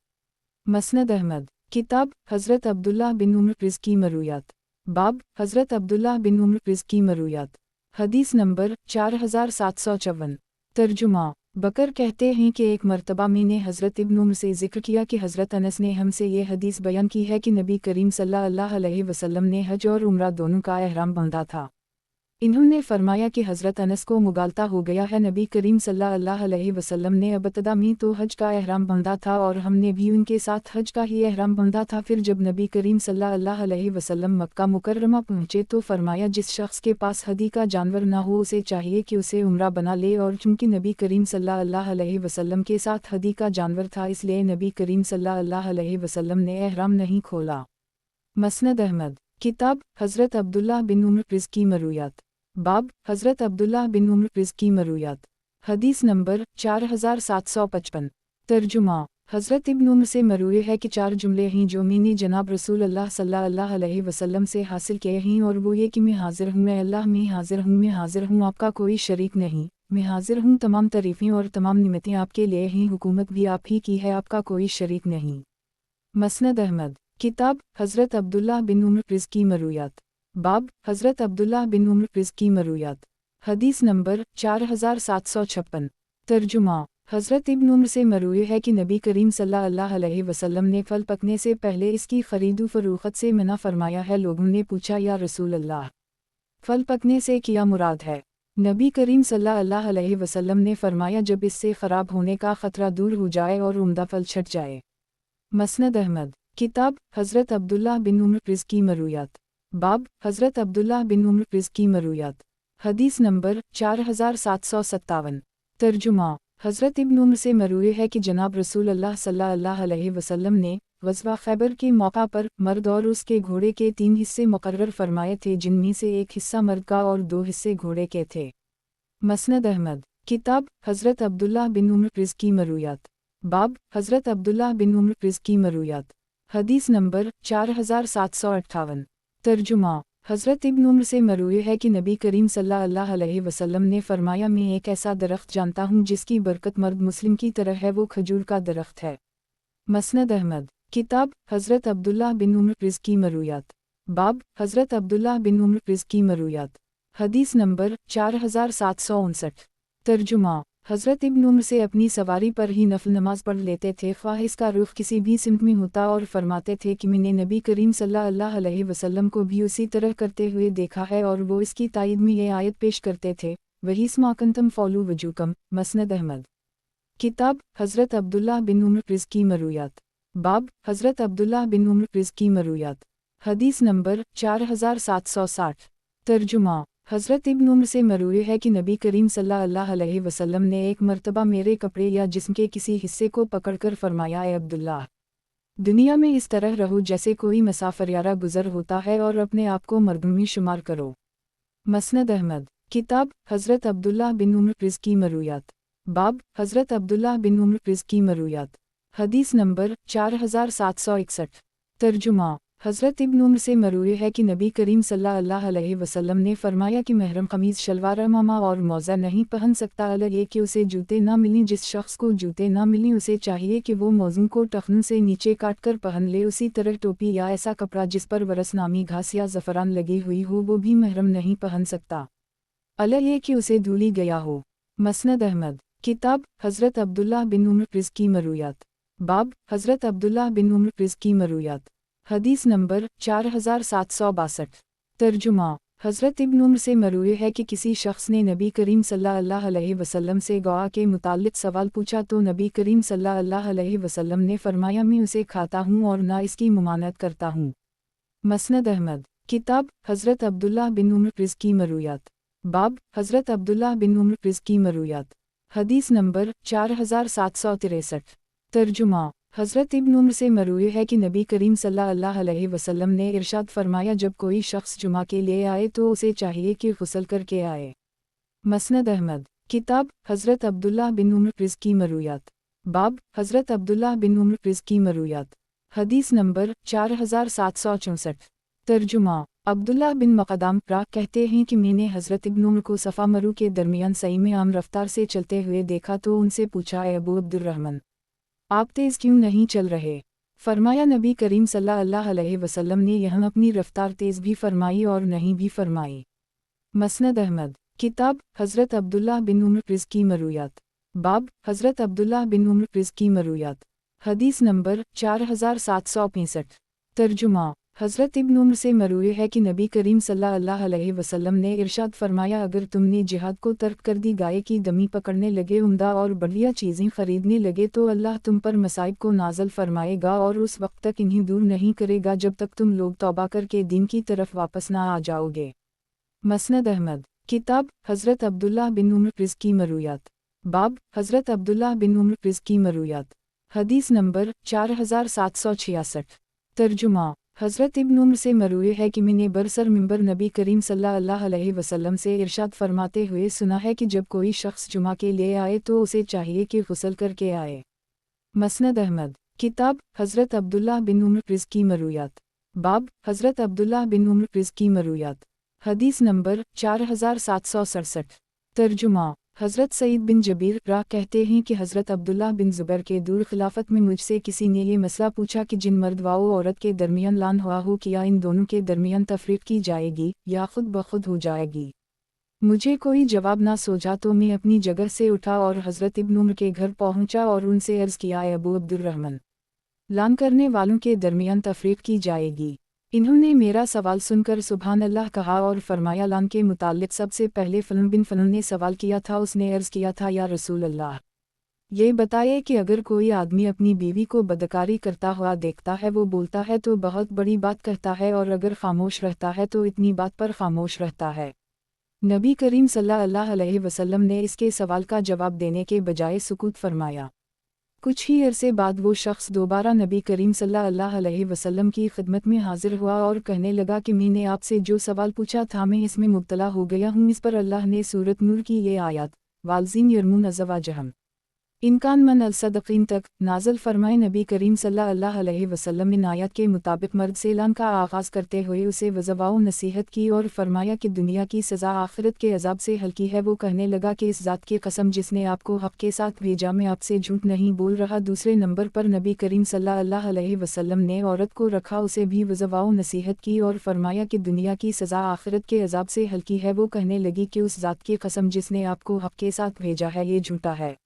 मसनद अहमद। किताब हज़रत अब्दुल्लाह बिन उम्र प्रिज़ की मरूयात। बाब हज़रत अब्दुल्लाह बिन उम्र प्रिज़ की मरूयात। हदीस नंबर 4754। तर्जुमा। बकर कहते हैं कि एक मरतबा मैंने हज़रत इब्न उम्र से ज़िक्र किया कि हज़रत अनस ने हमसे ये हदीस बयान की है कि नबी करीम सल्लल्लाहु अलैहि वसल्लम ने हज और उम्रा दोनों का एहराम बांधा था। इन्होंने फरमाया कि हज़रत अनस को मुगालता हो गया है। नबी करीम सल्लल्लाहु अलैहि वसल्लम ने अबतदा में तो हज का एहराम बांधा था और हमने भी उनके साथ हज का ही एहराम बांधा था। फिर जब नबी करीम सल्लल्लाहु अलैहि वसल्लम मक्का मुकर्रमा पहुँचे तो फरमाया जिस शख्स के पास हदी का जानवर ना हो उसे चाहिए कि उसे उम्रा बना ले, और चूँकि नबी करीम सल्लल्लाहु अलैहि वसल्लम के साथ हदी का जानवर था इसलिए नबी करीम सल्लल्लाहु अलैहि वसल्लम ने एहराम नहीं खोला। मसनद अहमद। किताब हज़रत अब्दुल्लाह बिन उम्र प्रिज़ की मरूयात। बाब हज़रत अब्दुल्लाह बिन उम्र प्रिज़ की मरूयात। हदीस नंबर 4755। तर्जुमा। हज़रत इब्न उम्र से मरूए है कि 4 जुमले हैं जो मैंने जनाब रसूल अल्लाह सल्लल्लाहु अलैहि वसल्लम से हासिल किए हैं, और वो ये कि मैं हाजिर हूँ, मैं अल्लाह में हाजिर हूँ, मैं हाजिर हूँ, आपका कोई शरीक नहीं, मैं हाजिर हूँ, तमाम तारीफ़ें और तमाम निमतें आपके लिए हैं, हुकूमत भी आप ही की है, आपका कोई शरीक नहीं। मसनद अहमद। किताब हज़रत अब्दुल्लाह बिन उम्र प्रिज़ की मरूयात। बाब हज़रत अब्दुल्लाह बिन उम्र प्रिज़ की मरूयात। हदीस नंबर 4756। तर्जुमा। हज़रत इब्न उम्र से मरूए है कि नबी करीम सल्लल्लाहु अलैहि वसल्लम ने फल पकने से पहले इसकी खरीदो फरोख्त से मना फरमाया है। लोगों ने पूछा, या रसूल अल्लाह, फल पकने से क्या मुराद है? नबी करीम सल्लल्लाहु अलैहि वसल्लम ने फरमाया जब इससे ख़राब होने का ख़तरा दूर हो जाए और उम्दा फल छट जाए। मसनद अहमद। किताब हज़रत अब्दुल्लाह बिन उम्र प्रिज़ की मरूयात। बाब हज़रत अब्दुल्लाह बिन उम्र प्रिज़ की मरूयात। हदीस नंबर 4757। तर्जुमा। हज़रत इब्न उम्र से मरूए है कि जनाब रसूल अल्लाह सल्लल्लाहु अलैहि वसल्लम ने ग़ज़वा खैबर के मौका पर मर्द और उसके घोड़े के 3 हिस्से मुकर्रर फरमाए थे, जिनमें से एक हिस्सा मर्द का और 2 हिस्से घोड़े के थे। मसनद अहमद। किताब हज़रत अब्दुल्लाह बिन उम्र प्रिज़ की मरूयात। बाब हज़रत अब्दुल्लाह बिन उम्र प्रिज़ की मरूयात। हदीस नंबर 4758। तर्जुमा। हज़रत इब्न उम्र से मरूए है कि नबी करीम सल्लल्लाहु अलैहि वसल्लम ने फरमाया मैं एक ऐसा दरख्त जानता हूँ जिसकी बरकत मर्द मुस्लिम की तरह है, वो खजूर का दरख्त है। मसनद अहमद। किताब हज़रत अब्दुल्लाह बिन उम्र प्रिज़ की मरूयात। बाब हज़रत अब्दुल्लाह बिन उम्र प्रिज़ की मरूयात। हदीस नंबर 4759। तर्जुमा। हज़रत इब्न उम्र से अपनी सवारी पर ही नफल नमाज पढ़ लेते थे, ख्वाह इसका रुख किसी भी सिमत में होता, और फरमाते थे कि मैंने नबी करीम सल्लल्लाहु अलैहि वसल्लम को भी उसी तरह करते हुए देखा है, और वो इसकी तायद में ये आयत पेश करते थे, वही स्माकंतम फौलू वजूकम। मसनद अहमद। किताब हज़रत अब्दुल्लाह बिन उम्र प्रिज़ की मरूयात। बाब हज़रत अब्दुल्लाह बिन उम्र प्रिज़ की मरूयात। हदीस नंबर 4760। तर्जुमा। हज़रत इब्न उम्र से मरूए है कि नबी करीम सल्लल्लाहु अलैहि वसल्लम ने एक मरतबा मेरे कपड़े या जिस्म के किसी हिस्से को पकड़कर फरमाया, ए अब्दुल्लाह, दुनिया में इस तरह रहो जैसे कोई मुसाफिर गुज़र होता है, और अपने आप को मर्दों में शुमार करो। मसनद अहमद। किताब हज़रत अब्दुल्लाह बिन उम्र प्रिज़ की मरूयात। बाब हज़रत अब्दुल्लाह बिन उम्र प्रिज़ की मरूयात। हदीस नंबर 4761। तर्जुमा। हज़रत इब्न उम्र से मरूए है कि नबी करीम सल्लल्लाहु अलैहि वसल्लम ने फरमाया कि महरम कमीज़ शलवार अमामा और मौज़ा नहीं पहन सकता, अलग ये कि उसे जूते ना मिलें। जिस शख्स को जूते ना मिलें उसे चाहिए कि वो मौज़ों को टखनों से नीचे काट कर पहन ले। उसी तरह टोपी या ऐसा कपड़ा जिस पर वरस नामी घास या ज़फ़रान लगी हुई हो वो भी महरम नहीं पहन सकता, अलग ये कि उसे धूली गया हो। मसनद अहमद। किताब हज़रत अब्दुल्लाह बिन उम्र प्रिज़ की मरूयात। बाब हज़रत अब्दुल्लाह बिन उम्र प्रिज़ की मरूयात। हदीस नंबर 4762। तर्जुमा। हज़रत इब्न उम्र से मरूए है कि किसी शख्स ने नबी करीम सल्लल्लाहु अलैहि वसल्लम से गवा के मुताल्लिक़ सवाल पूछा तो नबी करीम सल्लल्लाहु अलैहि वसल्लम ने फरमाया मैं उसे खाता हूँ और ना इसकी मुमानत करता हूँ। मसनद अहमद। किताब हज़रत अब्दुल्लाह बिन उम्र प्रिज़ की मरूयात। बाब हज़रत अब्दुल्लाह बिन उम्र प्रिज़ की मरूयात। हदीस नंबर 4763। तर्जुमा। हज़रत इब्न उम्र से मरूए है कि नबी करीम सल्लल्लाहु अलैहि वसल्लम ने इरशाद फरमाया जब कोई शख्स जुमा के लिए आए तो उसे चाहिए कि गुस्ल करके आए। मसनद अहमद। किताब हज़रत अब्दुल्लाह बिन उम्र प्रिज़ की मरूयात। बाब हज़रत अब्दुल्लाह बिन उम्र प्रिज़ की मरूयात। हदीस नंबर 4764। तर्जुमा। अब्दुल्लाह बिन मक़दाम कहते हैं कि मैंने हज़रत इब्न उम्र को सफ़ा मरू के दरमियान सही में आम रफ्तार से चलते हुए देखा तो उनसे पूछा, ए अबू अब्दुर्रहमान, आप तेज़ क्यों नहीं चल रहे? फरमाया नबी करीम सल्लल्लाहु अलैहि वसल्लम ने यहाँ अपनी रफ्तार तेज़ भी फरमाई और नहीं भी फरमाई। मसनद अहमद किताब हज़रत अब्दुल्लाह बिन उम्र रिज़ की मरूयात। बाब हज़रत अब्दुल्लाह बिन उम्र रिज़ की मरूयात। हदीस नंबर 4765। तर्जुमा हज़रत इब्न उम्र से मरूए है कि नबी करीम सल्लल्लाहु अलैहि वसल्लम ने इरशाद फरमाया, अगर तुमने जिहाद को तर्क कर दी, गाय की दमी पकड़ने लगे, उम्दा और बढ़िया चीज़ें खरीदने लगे, तो अल्लाह तुम पर मसाइब को नाज़ल फरमाएगा और उस वक्त तक इन्हें दूर नहीं करेगा जब तक तुम लोग तौबा करके दीन की तरफ वापस ना आ जाओगे। मसनद अहमद किताब हज़रत अब्दुल्लाह बिन उम्र रिज़ की मरूयात। बाब हज़रत अब्दुल्लाह बिन उम्र रिज़ की मरूयात। हदीस नंबर 4766। तर्जुमा हज़रत इब्न उम्र से मरूए है कि मैंने बरसर मिंबर नबी करीम सल्लल्लाहु अलैहि वसल्लम से इरशाद फरमाते हुए सुना है कि जब कोई शख्स जुमा के लिए आए तो उसे चाहिए कि गुस्ल करके आए। मसनद अहमद किताब हज़रत अब्दुल्लाह बिन उम्र रिज़ की मरूयात। बाब हज़रत अब्दुल्लाह बिन उम्र रिज़ की मरूयात। हदीस नंबर 4767। तर्जुमा हज़रत सईद बिन जबीर राह कहते हैं कि हज़रत अब्दुल्लाह बिन ज़ुबैर के दूर खिलाफत में मुझसे किसी ने ये मसला पूछा कि जिन मर्द व औरत के दरमियान लान हुआ हो, क्या इन दोनों के दरमियान तफरीक की जाएगी या खुद ब खुद हो जाएगी। मुझे कोई जवाब ना सूझा तो मैं अपनी जगह से उठा और हज़रत इब्न उम्र के घर पहुंचा और उनसे अर्ज़ किया, अबू अब्दुर्रहमान, लान करने वालों के दरमियान तफरीक की जाएगी। इन्होंने मेरा सवाल सुनकर सुभान अल्लाह कहा और फरमाया, लान के मुताल्लिक सबसे पहले फलन बिन फलन ने सवाल किया था। उसने अर्ज़ किया था, या रसूल अल्लाह, ये बताए कि अगर कोई आदमी अपनी बीवी को बदकारी करता हुआ देखता है, वो बोलता है तो बहुत बड़ी बात कहता है, और अगर खामोश रहता है तो इतनी बात पर खामोश रहता है। नबी करीम सल्लल्लाहु अलैहि वसल्लम ने इसके सवाल का जवाब देने के बजाय सुकूत फरमाया। कुछ ही अरसे बाद वो शख्स दोबारा नबी करीम सल्लल्लाहु अलैहि वसल्लम की खिदमत में हाजिर हुआ और कहने लगा कि मैंने आपसे जो सवाल पूछा था मैं इसमें मुब्तला हो गया हूँ। इस पर अल्लाह ने सूरत नूर की ये आयत वालजीन यरमून अज़वाजहम इनकान मन अलसदकीन तक नाज़ल फरमाए। नबी करीम सल्लल्लाहु अलैहि वसल्लम इन आयत के मुताबिक मर्द से ऐलान का आगाज़ करते हुए उसे वज़वाओ नसीहत की और फरमाया कि दुनिया की सज़ा आखिरत के अज़ाब से हल्की है। वो कहने लगा कि इस ज़ात की कसम जिसने आपको हक़ के साथ भेजा, मैं आपसे झूठ नहीं बोल रहा। दूसरे नंबर पर नबी करीम सल्लल्लाहु अलैहि वसल्लम ने औरत को रखा, उसे भी वज़वाओ नसीहत की और फरमाया कि दुनिया की सज़ा आखिरत के अज़ाब से हल्की है। वो कहने लगी कि उस ज़ात की कसम जिसने आपको हक़ के साथ भेजा है, ये झूठा है।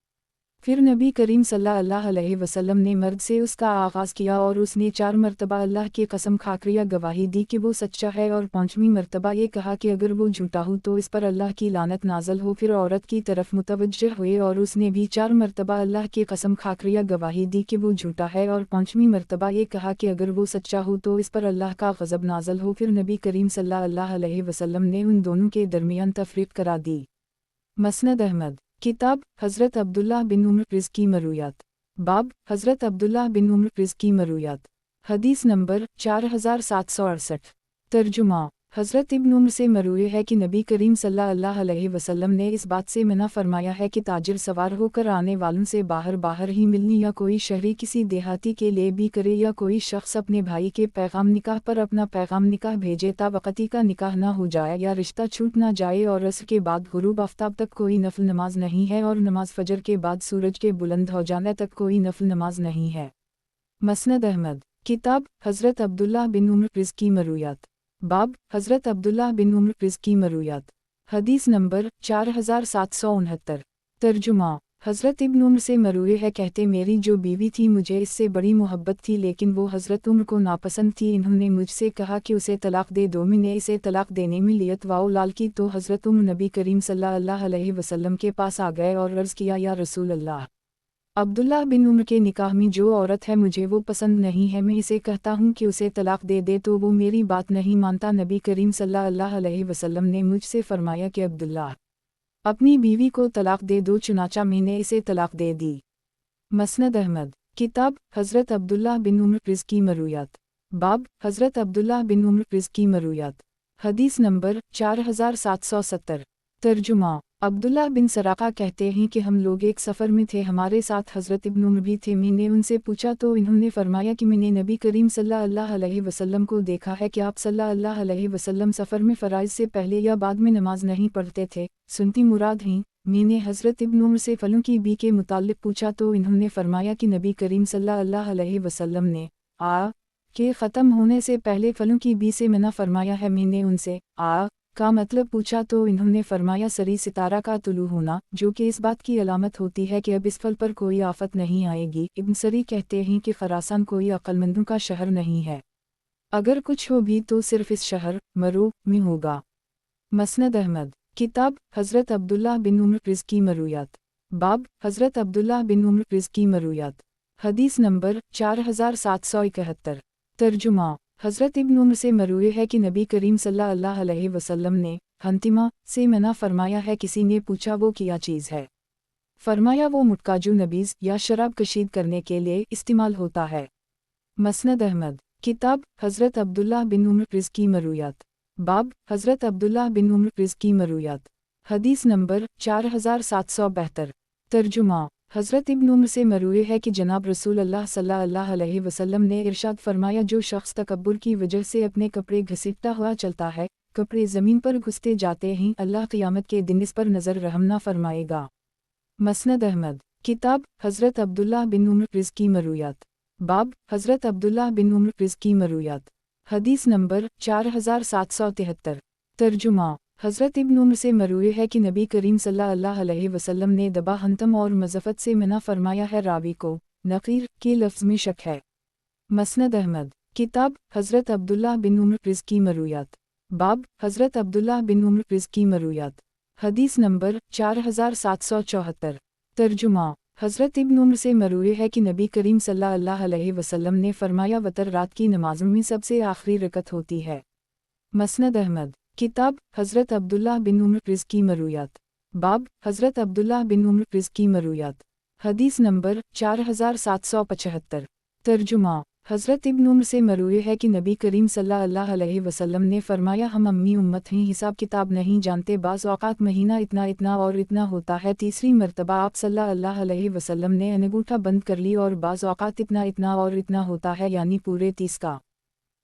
फिर नबी करीम सल्लल्लाहु अलैहि वसल्लम ने मर्द से उसका आगाज़ किया और उसने 4 मरतबा अल्लाह की कसम खाकर गवाही दी कि वो सच्चा है, और 5वीं मरतबा ये कहा कि अगर वो झूठा हो तो इस पर अल्लाह की लानत नाज़ल हो। फिर औरत की तरफ मुतवज्जह हुए और उसने भी 4 मरतबा अल्लाह की कसम खाकर गवाही दी कि वो झूठा है, और 5वीं मरतबा ये कहा कि अगर वो सच्चा हो तो इस पर अल्लाह का ग़ज़ब नाज़ल हो। फिर नबी करीम सल्लल्लाहु अलैहि वसल्लम ने उन दोनों के दरमियान तफरीक करा दी। मसनद अहमद किताब हज़रत अब्दुल्लाह बिन उम्र रिज़ की मरूयात। बाब हज़रत अब्दुल्लाह बिन उम्र रिज़ की मरूयात। हदीस नंबर 4768। तर्जुमा हज़रत इब्न उम्र से मरूए है कि नबी करीम सल्लल्लाहु अलैहि वसल्लम ने इस बात से मना फरमाया है कि ताजिर सवार होकर आने वालों से बाहर ही मिलनी, या कोई शहरी किसी देहाती के लिए भी करे, या कोई शख्स अपने भाई के पैगाम निकाह पर अपना पैगाम निकाह भेजे ता वक़ती का निकाह ना हो जाए या रिश्ता छूट ना जाए। और असर के बाद गुरूब आफ्ताब तक कोई नफल नमाज नहीं है, और नमाज फजर के बाद सूरज के बुलंद हो जाने तक कोई नफल नमाज नहीं है। मसनद अहमद किताब हज़रत अब्दुल्लाह बिन उम्र रिज़ की मरूयात। बाब हज़रत अब्दुल्लाह बिन उम्र रिज़ की मरूयात। हदीस नंबर 4769। तर्जुमा हज़रत इब्न उम्र से मरूए है, कहते मेरी जो बीवी थी मुझे इससे बड़ी मोहब्बत थी, लेकिन वो हज़रत उम्र को नापसंद थी। इन्होंने मुझसे कहा कि उसे तलाक़ दे दो। मैंने इसे तलाक़ देने में लियत वाओ लाल की तो हज़रत उम्र नबी करीम सल्लल्लाहु अलैहि वसल्लम के पास आ गए और अर्ज़ किया, या रसूल अल्लाह, अब्दुल्लाह बिन उम्र के निकाह में जो औरत है मुझे वो पसंद नहीं है। मैं इसे कहता हूँ कि उसे तलाक़ दे दे तो वो मेरी बात नहीं मानता। नबी करीम सल्लल्लाहु अलैहि वसल्लम ने मुझसे फरमाया कि अब्दुल्लाह, अपनी बीवी को तलाक़ दे दो, चुनाचा मैंने इसे तलाक़ दे दी। मसनद अहमद किताब हज़रत अब्दुल्लाह बिन उम्र रिज़ की मरूयात। बाब हज़रत अब्दुल्लाह बिन उम्र रिज़ की मरूयात। हदीस नंबर 4770। तर्जुमा अब्दुल्लाह बिन सराक़ा कहते हैं कि हम लोग एक सफ़र में थे, हमारे साथ हज़रत इब्न उम्र भी थे। मैंने उनसे पूछा तो इन्होंने फरमाया कि मैंने नबी करीम सल्लल्लाहु अलैहि वसल्लम को देखा है कि आप सल्लल्लाहु अलैहि वसल्लम सफ़र में फ़राइज़ से पहले या बाद में नमाज नहीं पढ़ते थे। सुनती मुराद हैं। मैंने हज़रत इब्न उम्र से फलों की बी के मुताल्लिक़ पूछा तो इन्होंने फरमाया कि नबी करीम सल्लल्लाहु अलैहि वसल्लम ने आ के ख़त्म होने से पहले फलों की बी से मना फरमाया है। मैंने उनसे आ का मतलब पूछा तो इन्होंने फरमाया सरी सितारा का तुलू होना, जो कि इस बात की अलामत होती है कि अब इस फल पर कोई आफत नहीं आएगी। इब्न सरी कहते हैं कि खरासान कोई अक्लमंदों का शहर नहीं है, अगर कुछ हो भी तो सिर्फ इस शहर मरू में होगा। मसनद अहमद किताब हज़रत अब्दुल्लाह बिन उम्र रिज़्की मरूयात। बाब हज़रत अब्दुल्लाह बिन उम्र रिज़्की मरूयात। हदीस नंबर 4771। तर्जुमा हज़रत इब्न उम्र से मरूए है कि नबी करीम सल्लल्लाहु अलैहि वसल्लम ने हंतिमा से मना फरमाया है। किसी ने पूछा वो क्या चीज़ है? फरमाया वो मुटका जो नबीज़ या शराब कशीद करने के लिए इस्तेमाल होता है। मसनद अहमद किताब हज़रत अब्दुल्लाह बिन उम्र रिज़्की मरूयात। बाब हज़रत अब्दुल्लाह बिन उम्र रिज़्की मरूयात। हदीस नंबर 4772। तर्जुमा हज़रत इब्न उम्र से मरूए है कि जनाब रसूल अल्लाह सल्लल्लाहु अलैहि वसल्लम ने इरशाद फरमाया जो शख्स तकब्बुर की वजह से अपने कपड़े घसीटता हुआ चलता है, कपड़े ज़मीन पर घुसते जाते हैं, अल्लाह क़ियामत के दिन इस पर नज़र रहम न फरमाएगा। मसनद अहमद किताब हज़रत अब्दुल्लाह बिन उम्र रिज़्की मरूयात। बाब हज़रत अब्दुल्लाह बिन उम्र रिज़्की मरूयात। हदीस नंबर 4773। तर्जुमा हज़रत इब्न उम्र से मरूए है कि नबी करीम सल्लल्लाहु अलैहि वसल्लम ने दबा हंतम और मज़फ़त से मना फरमाया है। रावी को नक़ीर के लफ्ज़ में शक है। मसनद अहमद किताब हज़रत अब्दुल्लाह बिन उम्र रिज़्की मरूयात। बाब हज़रत अब्दुल्लाह बिन उम्र रिज़्की मरूयात। हदीस नंबर 4774। तर्जुमा हज़रत इब्न उम्र से मरूए है कि नबी करीम सल्लल्लाहु अलैहि वसल्लम ने फरमाया वतर रात की नमाज़ों में सबसे आखिरी रकत होती है। मसनद अहमद किताब हज़रत अब्दुल्लाह बिन उम्र रिज़्की मरूयात। बाब हज़रत अब्दुल्लाह बिन उम्र रिज़्की मरूयात। हदीस नंबर 4775। तर्जुमा हज़रत इब्न उम्र से मरूए है कि नबी करीम सल्लल्लाहु अलैहि वसल्लम ने फरमाया हम अम्मी उम्मत हैं, हिसाब किताब नहीं जानते, बाज़ औक़ात महीना इतना इतना और इतना होता है। तीसरी मरतबा आप सल्लल्लाहु अलैहि वसल्लम ने अंगूठा बंद कर ली और बाज़ औक़ात इतना इतना और इतना होता है, यानी पूरे 30 का।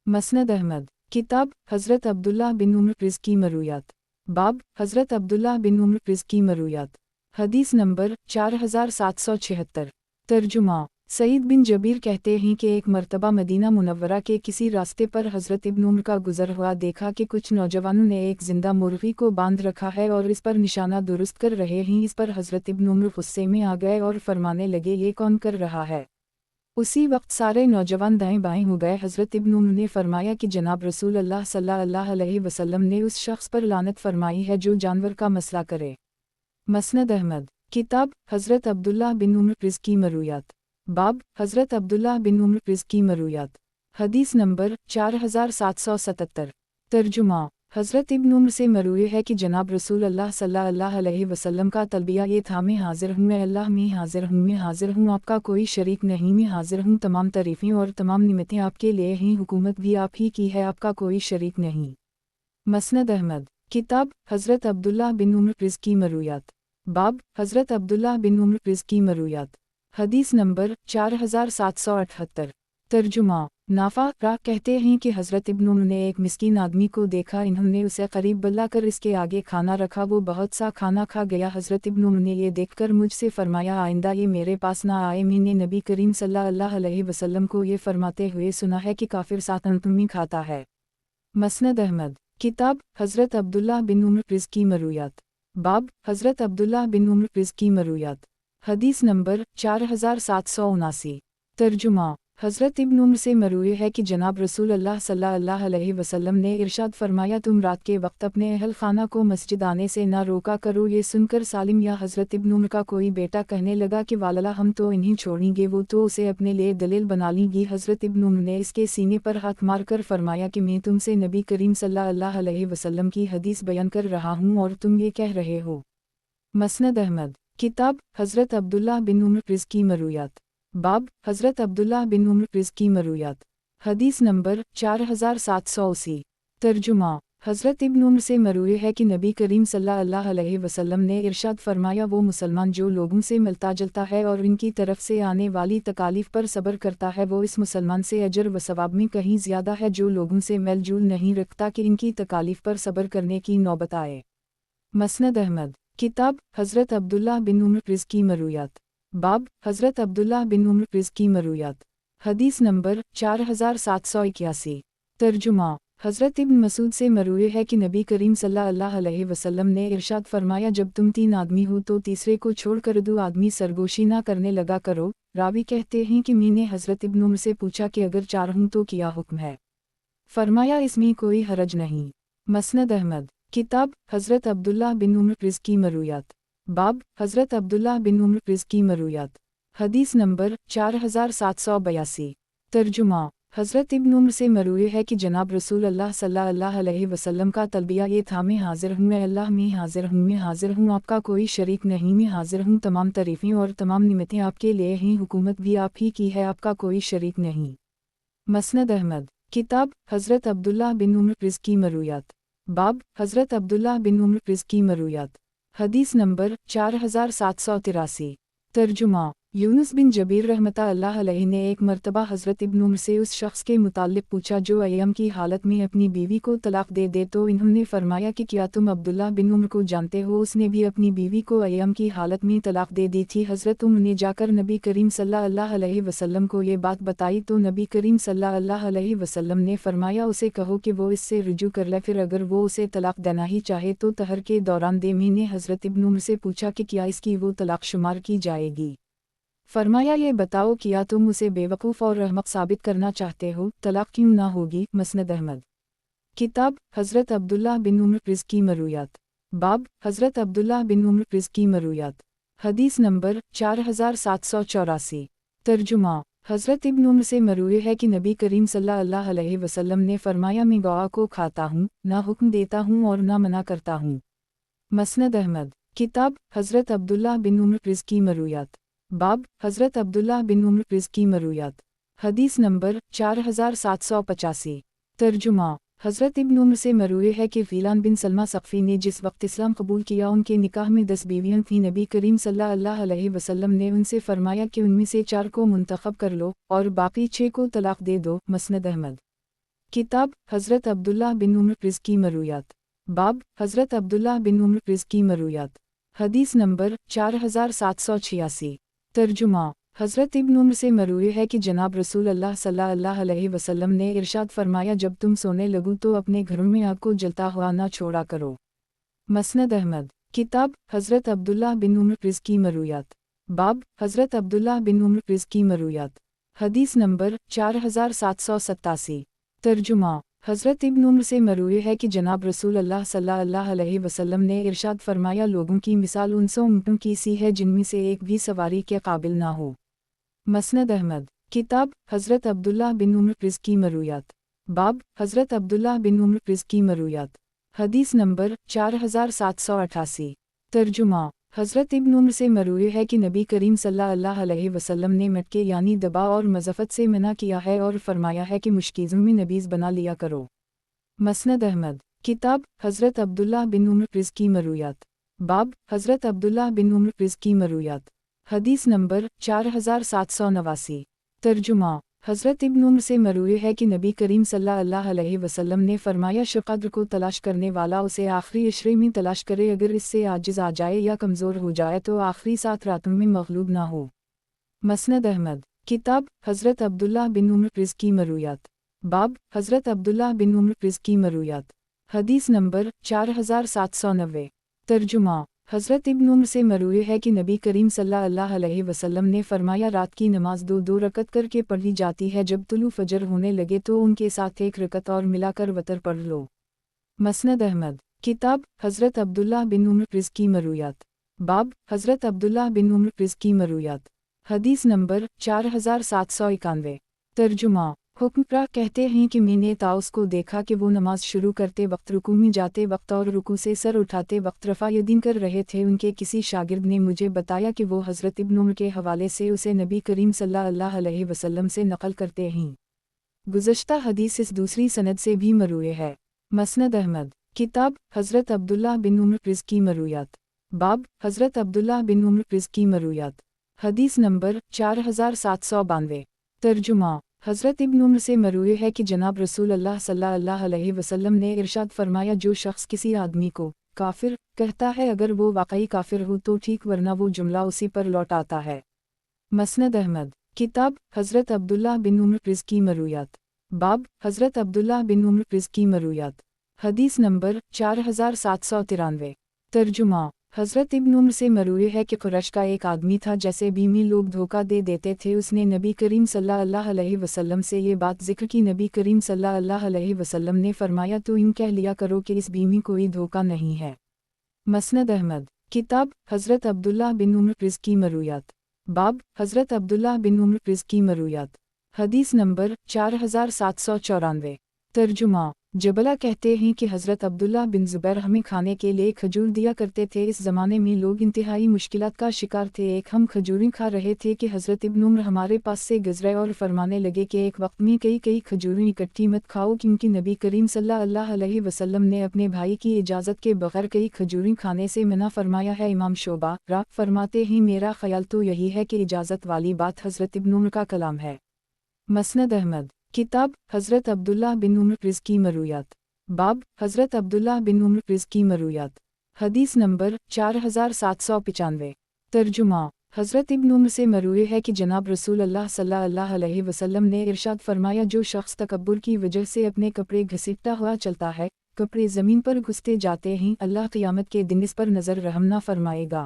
मसनद अहमद किताब हज़रत अब्दुल्लाह बिन उम्र रिज़्की मरूयात। बाब हज़रत अब्दुल्लाह बिन उम्र रिज़्की मरूयात। हदीस नंबर 4776। तर्जुमा सईद बिन जबीर कहते हैं कि एक मरतबा मदीना मुनव्वरा के किसी रास्ते पर हज़रत इब्न उम्र का गुज़र हुआ, देखा कि कुछ नौजवानों ने एक जिंदा मुर्गी को बांध रखा है और इस पर निशाना दुरुस्त कर रहे हैं। इस पर हज़रत इब्न उम्र गुस्से में आ गए और फरमाने लगे ये कौन कर रहा है? उसी वक्त सारे नौजवान दाएं बाएं हो गए। हज़रत इब्न उम्र ने फरमाया कि जनाब रसूल अल्लाह सल्लल्लाहु अलैहि वसल्लम ने उस शख्स पर लानत फरमाई है जो जानवर का मसला करे। मसनद अहमद किताब हज़रत अब्दुल्लाह बिन उम्र रिज़्की मरूयात। बाब हज़रत अब्दुल्लाह बिन उम्र रिज़्की मरूयात। हदीस नंबर 4777। तर्जुमा हज़रत इब्न उम्र से मरूए है कि जनाब रसूल अल्लाह सल्लल्लाहु अलैहि वसल्लम का तलबिया ये था मैं हाज़िर हूँ, मैं अल्लाह में हाज़िर हूँ, मैं हाज़िर हूँ, आपका कोई शरीक नहीं, मैं हाज़िर हूँ, तमाम तारीफ़ें और तमाम निमतें आपके लिए हैं, हुकूमत भी आप ही की है, आपका कोई शरीक नहीं। मसनद अहमद किताब हज़रत अब्दुल्लाह बिन उम्र रिज़्की मरूयात। बाब हज़रत अब्दुल्लाह बिन उम्र रिज़्की मरूयात। हदीस नंबर 4778। तर्जुमा नाफा रा कहते हैं कि हज़रत इब्न उम्र ने एक मिस्कीन आदमी को देखा, इन्होंने उसे करीब बुलाकर इसके आगे खाना रखा, वो बहुत सा खाना खा गया। हज़रत इब्न उम्र ने ये देखकर मुझसे फरमाया आइंदा ये मेरे पास ना आए। मैंने नबी करीम सल्लल्लाहु अलैहि वसल्लम को ये फरमाते हुए सुना है कि काफिर साथ अंतुमी खाता है। मसनद अहमद किताब हज़रत अब्दुल्लाह बिन उम्र रिज़्की मरूयात। बाब हज़रत अब्दुल्लाह बिन उम्र रिज़्की मरूयात। हदीस नंबर 4779। तर्जुमा हज़रत इब्न उम्र से मरूए है कि जनाब रसूल अल्लाह सल्लल्लाहु अलैहि वसल्लम ने इरशाद फरमाया तुम रात के वक्त अपने अहल खाना को मस्जिद आने से ना रोका करो। ये सुनकर सालिम या हज़रत इब्न उम्र का कोई बेटा कहने लगा कि वालला हम तो इन्हीं छोड़ेंगे, वो तो उसे अपने लिए दलील बना लेंगी। हज़रत इब्न उम्र ने इसके सीने पर हाथ मारकर फरमाया कि मैं तुमसे नबी करीम सल्लल्लाहु अलैहि वसल्लम की हदीस बयान कर रहा हूँ और तुम ये कह रहे हो। मसनद अहमद किताब हज़रत अब्दुल्लाह बिन उम्र रिज़्की मरूयात। बाब हज़रत अब्दुल्लाह बिन उम्र रिज़्की मरूयात। हदीस नंबर 4780। तर्जुमा हज़रत इब्न उम्र से मरूए है कि नबी करीम सल्लल्लाहु अलैहि वसल्लम ने इरशाद फरमाया वो मुसलमान जो लोगों से मिलता जुलता है और इनकी तरफ से आने वाली तकालीफ पर सब्र करता है, वो इस मुसलमान से अजर व सवाब में कहीं ज़्यादा है जो लोगों से मेल जुल नहीं रखता कि इनकी तकालीफ पर सब्र करने की नौबत आए। मसनद अहमद किताब हज़रत अब्दुल्लाह बिन उम्र रिज़्की मरूयात। बाब हज़रत अब्दुल्लाह बिन उम्र रिज़्की मरूयात। حدیث نمبر 4781۔ ترجمہ۔ حضرت ابن مسعود سے مروی ہے کہ نبی کریم صلی اللہ علیہ وسلم نے ارشاد فرمایا، جب تم 3 آدمی ہو تو تیسرے کو چھوڑ کر 2 آدمی سرگوشی نہ کرنے لگا کرو۔ راوی کہتے ہیں کہ میں نے حضرت ابن عمر سے پوچھا کہ اگر 4 ہوں تو کیا حکم ہے؟ فرمایا اس میں کوئی حرج نہیں۔ مسند احمد۔ کتاب حضرت عبداللہ بن عمر رض کی مرویات۔ باب حضرت عبداللہ بن عمر رض کی مرویات۔ حدیث نمبر 4782۔ ترجمہ۔ حضرت ابن عمر سے مروی ہے کہ جناب رسول اللہ صلی اللہ علیہ وسلم کا تلبیہ یہ تھا، میں حاضر ہوں، میں اللہ میں حاضر ہوں، میں حاضر ہوں، آپ کا کوئی شریک نہیں، میں حاضر ہوں، تمام تعریفیں اور تمام نعمتیں آپ کے لیے ہیں، حکومت بھی آپ ہی کی ہے، آپ کا کوئی شریک نہیں۔ مسند احمد۔ کتاب حضرت عبداللہ بن عمر رض کی مرویات۔ باب حضرت عبداللہ بن عمر رض کی مرویات۔ حدیث نمبر 4783۔ ترجمہ۔ یونس بن جبیر رحمتہ اللہ علیہ نے ایک مرتبہ حضرت ابن عمر سے اس شخص کے متعلق پوچھا جو ایام کی حالت میں اپنی بیوی کو طلاق دے دے، تو انہوں نے فرمایا کہ کیا تم عبداللہ بن عمر کو جانتے ہو؟ اس نے بھی اپنی بیوی کو ایام کی حالت میں طلاق دے دی تھی۔ حضرت عمر نے جا کر نبی کریم صلی اللہ علیہ وسلم کو یہ بات بتائی تو نبی کریم صلی اللہ علیہ وسلم نے فرمایا اسے کہو کہ وہ اس سے رجوع کر لے، پھر اگر وہ اسے طلاق دینا ہی چاہے تو طہر کے دوران دے۔ میں نے حضرت ابن عمر سے پوچھا کہ کیا اس کی وہ طلاق شمار کی جائے گی؟ فرمایا یہ بتاؤ کیا تم اسے بے وقوف اور احمق ثابت کرنا چاہتے ہو؟ طلاق کیوں نہ ہوگی؟ مسند احمد۔ کتاب حضرت عبداللہ بن عمر رض کی مرویات۔ باب حضرت عبداللہ بن عمر رض کی مرویات۔ حدیث نمبر 4784۔ ترجمہ۔ حضرت ابن عمر سے مروی ہے کہ نبی کریم صلی اللہ علیہ وسلم نے فرمایا، میں گواہ کو کھاتا ہوں، نہ حکم دیتا ہوں اور نہ منع کرتا ہوں۔ مسند احمد۔ کتاب حضرت عبداللہ بن عمر رض کی مرویات۔ باب حضرت عبداللہ بن عمر رض کی مرویات۔ حدیث نمبر 4785۔ ترجمہ۔ حضرت ابن عمر سے مروی ہے کہ غیلان بن سلمہ ثقفی نے جس وقت اسلام قبول کیا ان کے نکاح میں 10 بیویاں تھیں۔ نبی کریم صلی اللہ علیہ وسلم نے ان سے فرمایا کہ ان میں سے 4 کو منتخب کر لو اور باقی 6 کو طلاق دے دو۔ مسند احمد۔ کتاب حضرت عبداللہ بن عمر رض کی مرویات۔ باب حضرت عبداللہ بن عمر رض کی مرویات۔ حدیث نمبر 4786۔ ترجمہ۔ حضرت ابن عمر سے مروی ہے کہ جناب رسول اللہ صلی اللہ علیہ وسلم نے ارشاد فرمایا، جب تم سونے لگو تو اپنے گھروں میں آگ کو جلتا ہوا نہ چھوڑا کرو۔ مسند احمد۔ کتاب حضرت عبداللہ بن عمر رض کی مرویات۔ باب حضرت عبداللہ بن عمر رض کی مرویات۔ حدیث نمبر 4787۔ ترجمہ۔ حضرت ابن عمر سے مروی ہے کہ جناب رسول اللہ صلی اللہ علیہ وسلم نے ارشاد فرمایا، لوگوں کی مثال ان 100 اونٹوں کی سی ہے جن میں سے ایک بھی سواری کے قابل نہ ہو۔ مسند احمد۔ کتاب حضرت عبداللہ بن عمر رض کی مرویات۔ باب حضرت عبداللہ بن عمر رض کی مرویات۔ حدیث نمبر 4788۔ ترجمہ۔ حضرت ابن عمر سے مروی ہے کہ نبی کریم صلی اللہ علیہ وسلم نے مٹکے یعنی دبا اور مزفت سے منع کیا ہے اور فرمایا ہے کہ مشکیزوں میں نبیذ بنا لیا کرو۔ مسند احمد۔ کتاب حضرت عبداللہ بن عمر رض کی مرویات۔ باب حضرت عبداللہ بن عمر رض کی مرویات۔ حدیث نمبر 4789۔ ترجمہ۔ حضرت ابن عمر سے مروی ہے کہ نبی کریم صلی اللہ علیہ وسلم نے فرمایا، شقدر کو تلاش کرنے والا اسے آخری عشرے میں تلاش کرے، اگر اس سے عاجز آ جائے یا کمزور ہو جائے تو آخری 7 راتوں میں مغلوب نہ ہو۔ مسند احمد۔ کتاب حضرت عبداللہ بن عمر رض کی مرویات۔ باب حضرت عبداللہ بن عمر رض کی مرویات۔ حدیث نمبر 4790۔ ترجمہ۔ حضرت ابن عمر سے مروی ہے کہ نبی کریم صلی اللہ علیہ وسلم نے فرمایا، رات کی نماز 2 رکعت کر کے پڑھی جاتی ہے، جب طلوع فجر ہونے لگے تو ان کے ساتھ 1 رکعت اور ملا کر وتر پڑھ لو۔ مسند احمد۔ کتاب حضرت عبداللہ بن عمر رض کی مرویات۔ باب حضرت عبداللہ بن عمر رض کی مرویات۔ حدیث نمبر 4791۔ ترجمہ۔ حکمراں کہتے ہیں کہ میں نے طاؤس کو دیکھا کہ وہ نماز شروع کرتے وقت رکوع میں جاتے وقت اور رکوع سے سر اٹھاتے وقت رفع یدین کر رہے تھے۔ ان کے کسی شاگرد نے مجھے بتایا کہ وہ حضرت ابن عمر کے حوالے سے اسے نبی کریم صلی اللہ علیہ وسلم سے نقل کرتے ہیں۔ گزشتہ حدیث اس دوسری سند سے بھی مروی ہے۔ مسند احمد۔ کتاب حضرت عبداللہ بن عمر رض کی مرویات۔ باب حضرت عبداللہ بن عمر رض کی مرویات۔ حدیث نمبر 4792۔ ترجمہ۔ حضرت ابن عمر سے مروی ہے کہ جناب رسول اللہ صلی اللہ علیہ وسلم نے ارشاد فرمایا، جو شخص کسی آدمی کو کافر کہتا ہے اگر وہ واقعی کافر ہو تو ٹھیک، ورنہ وہ جملہ اسی پر لوٹ آتا ہے۔ مسند احمد۔ किताब हज़रत अब्दुल्लाह बिन उम्र प्रिज़ की मरूयात। बाब हज़रत अब्दुल्लाह बिन उम्र प्रिज़ की मरूयात। हदीस नंबर 4793। तर्जुमा हज़रत इब्न उम्र से मरूए है कि कुरैश का एक आदमी था, जैसे बीमी लोग धोखा दे देते थे, उसने नबी करीम सल्लल्लाहु अलैहि वसल्लम से ये बात जिक्र की। नबी करीम सल्लल्लाहु अलैहि वसल्लम ने फरमाया, तो यूं कह लिया करो कि इस बीमी कोई धोखा नहीं है। मसनद अहमद किताब हज़रत अब्दुल्लाह बिन उम्र प्रिज़ की मरूयात। बाब हज़रत अब्दुल्लाह बिन उम्र प्रिज़ की मरूयात। हदीस नंबर 4794। तर्जुमा जबला कहते हैं कि हज़रत अब्दुल्लाह बिन ज़ुबैर हमें खाने के लिए खजूर दिया करते थे। इस ज़माने में लोग इंतहाई मुश्किलात का शिकार थे। एक हम खजूरें खा रहे थे कि हज़रत इब्न उम्र हमारे पास से गुज़रे और फरमाने लगे कि एक वक्त में कई खजूरें इकट्ठी मत खाओ, क्योंकि नबी करीम सल्लल्लाहु अलैहि वसल्लम ने अपने भाई की इजाज़त के बगैर कई खजूरें खाने से मना फरमाया है। इमाम शोबा रा फरमाते हैं, मेरा ख्याल तो यही है कि इजाज़त वाली बात हज़रत इब्न उम्र का कलाम है। मसनद अहमद किताब हज़रत अब्दुल्लाह बिन उम्र प्रिज़ की मरूयात। बाब हज़रत अब्दुल्लाह बिन उम्र प्रिज़ की मरूयात। हदीस नंबर 4795। तर्जुमा हज़रत इब्न उम्र से मरूए है कि जनाब रसूल अल्लाह सल्लल्लाहु अलैहि वसल्लम ने इरशाद फरमाया, जो शख्स तकब्बुर की वजह से अपने कपड़े घसीटता हुआ चलता है, कपड़े ज़मीन पर घुसते जाते हैं, अल्लाह क़यामत के दिन इस पर नज़र रहम न फरमाएगा।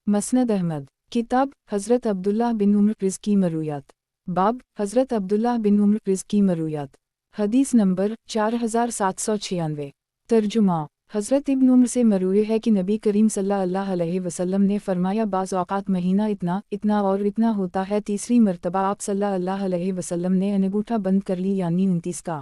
मसनद अहमद किताब हज़रत अब्दुल्लाह बिन उम्र प्रिज़ की मरूयात। बाब हज़रत अब्दुल्लाह बिन उम्र प्रिज़ की मरूयात। हदीस नंबर 4796। तर्जुमा हज़रत इब्न उम्र से मरूए है कि नबी करीम सल्लल्लाहु अलैहि वसल्लम ने फरमाया, बाज़ औक़ात महीना इतना और इतना होता है। तीसरी मरतबा आप सल्लल्लाहु अलैहि वसल्लम ने अंगूठा बंद कर ली, यानी 29 का।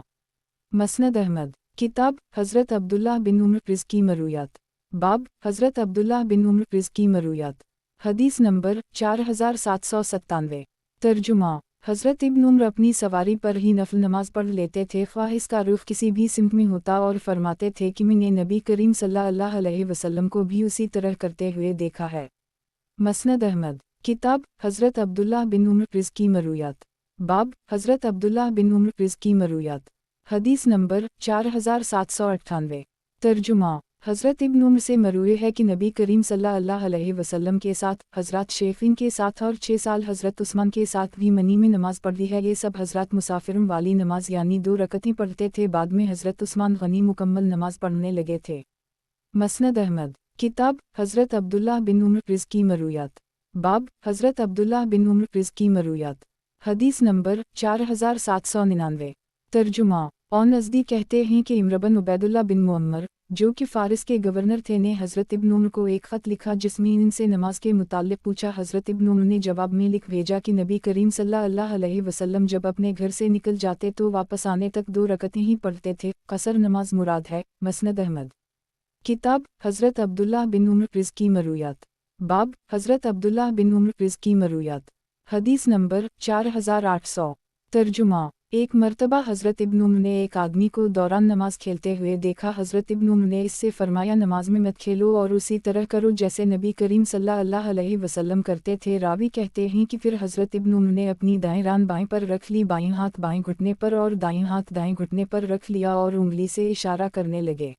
मसनद अहमद किताब हज़रत अब्दुल्लाह बिन उम्र प्रिज़ की मरूयात। बाब हज़रत अब्दुल्लाह बिन उम्र प्रिज़ की मरूयात। हदीस नंबर 4797। तर्जुमा हज़रत इब्न उम्र अपनी सवारी पर ही नफल नमाज पढ़ लेते थे, ख्वाह इसका रुख किसी भी सिमत में होता, और फरमाते थे कि मैंने नबी करीम सल्लल्लाहु अलैहि वसल्लम को भी उसी तरह करते हुए देखा है। मसनद अहमद किताब हज़रत अब्दुल्लाह बिन उम्र प्रिज़ की मरूयात। बाब हज़रत अब्दुल्लाह बिन उम्र प्रिज़ की मरूयात। हदीस नंबर 4798। तर्जुमा हज़रत इब्न उम्र से मरूए है कि नबी करीम सल्लल्लाहु अलैहि वसल्लम के साथ, हज़रत शेखीन के साथ और 6 साल हज़रत उस्मान के साथ भी मनी में नमाज़ पढ़ी है। ये सब हज़रत मुसाफिरों वाली नमाज यानी 2 रकतें पढ़ते थे। बाद में हज़रत उस्मान गनी मुकम्मल नमाज पढ़ने लगे थे। मसनद अहमद किताब हज़रत अब्दुल्लाह बिन उम्र प्रिज़ की मरूयात। बाब हज़रत अब्दुल्लाह बिन उम्र प्रिज़ की मरूयात। हदीस नंबर 4799। तर्जुमा और नज़दी कहते हैं कि इमरबन उबैदुल्लाह बिन मुअम्मर, जो कि फ़ारिस के गवर्नर थे, ने हज़रत इब्न उम्र को एक ख़त लिखा जिसमें इनसे नमाज के मुताल्लिक़ पूछा। हज़रत इब्न उम्र ने जवाब में लिख भेजा कि नबी करीम सल्लल्लाहु अलैहि वसल्लम जब अपने घर से निकल जाते तो वापस आने तक 2 रकतें ही पढ़ते थे। कसर नमाज मुराद है। मसनद अहमद किताब हज़रत अब्दुल्लाह बिन उम्र प्रिज़ की मरूयात। बाब हज़रत अब्दुल्लाह बिन उम्र प्रिज़ की मरूयात। हदीस नंबर 4800। तर्जुमा एक मर्तबा हज़रत इब्न उम्र ने एक आदमी को दौरान नमाज खेलते हुए देखा। हज़रत इब्न उम्र ने इससे फरमाया, नमाज में मत खेलो और उसी तरह करो जैसे नबी करीम सल्लल्लाहु अलैहि वसल्लम करते थे। रावी कहते हैं कि फिर हज़रत इब्न उम्र ने अपनी दाएं रान बाएं पर रख ली, बाएं हाथ बाएं घुटने पर और दाएं हाथ दाएं घुटने पर रख लिया और उंगली से इशारा करने लगे।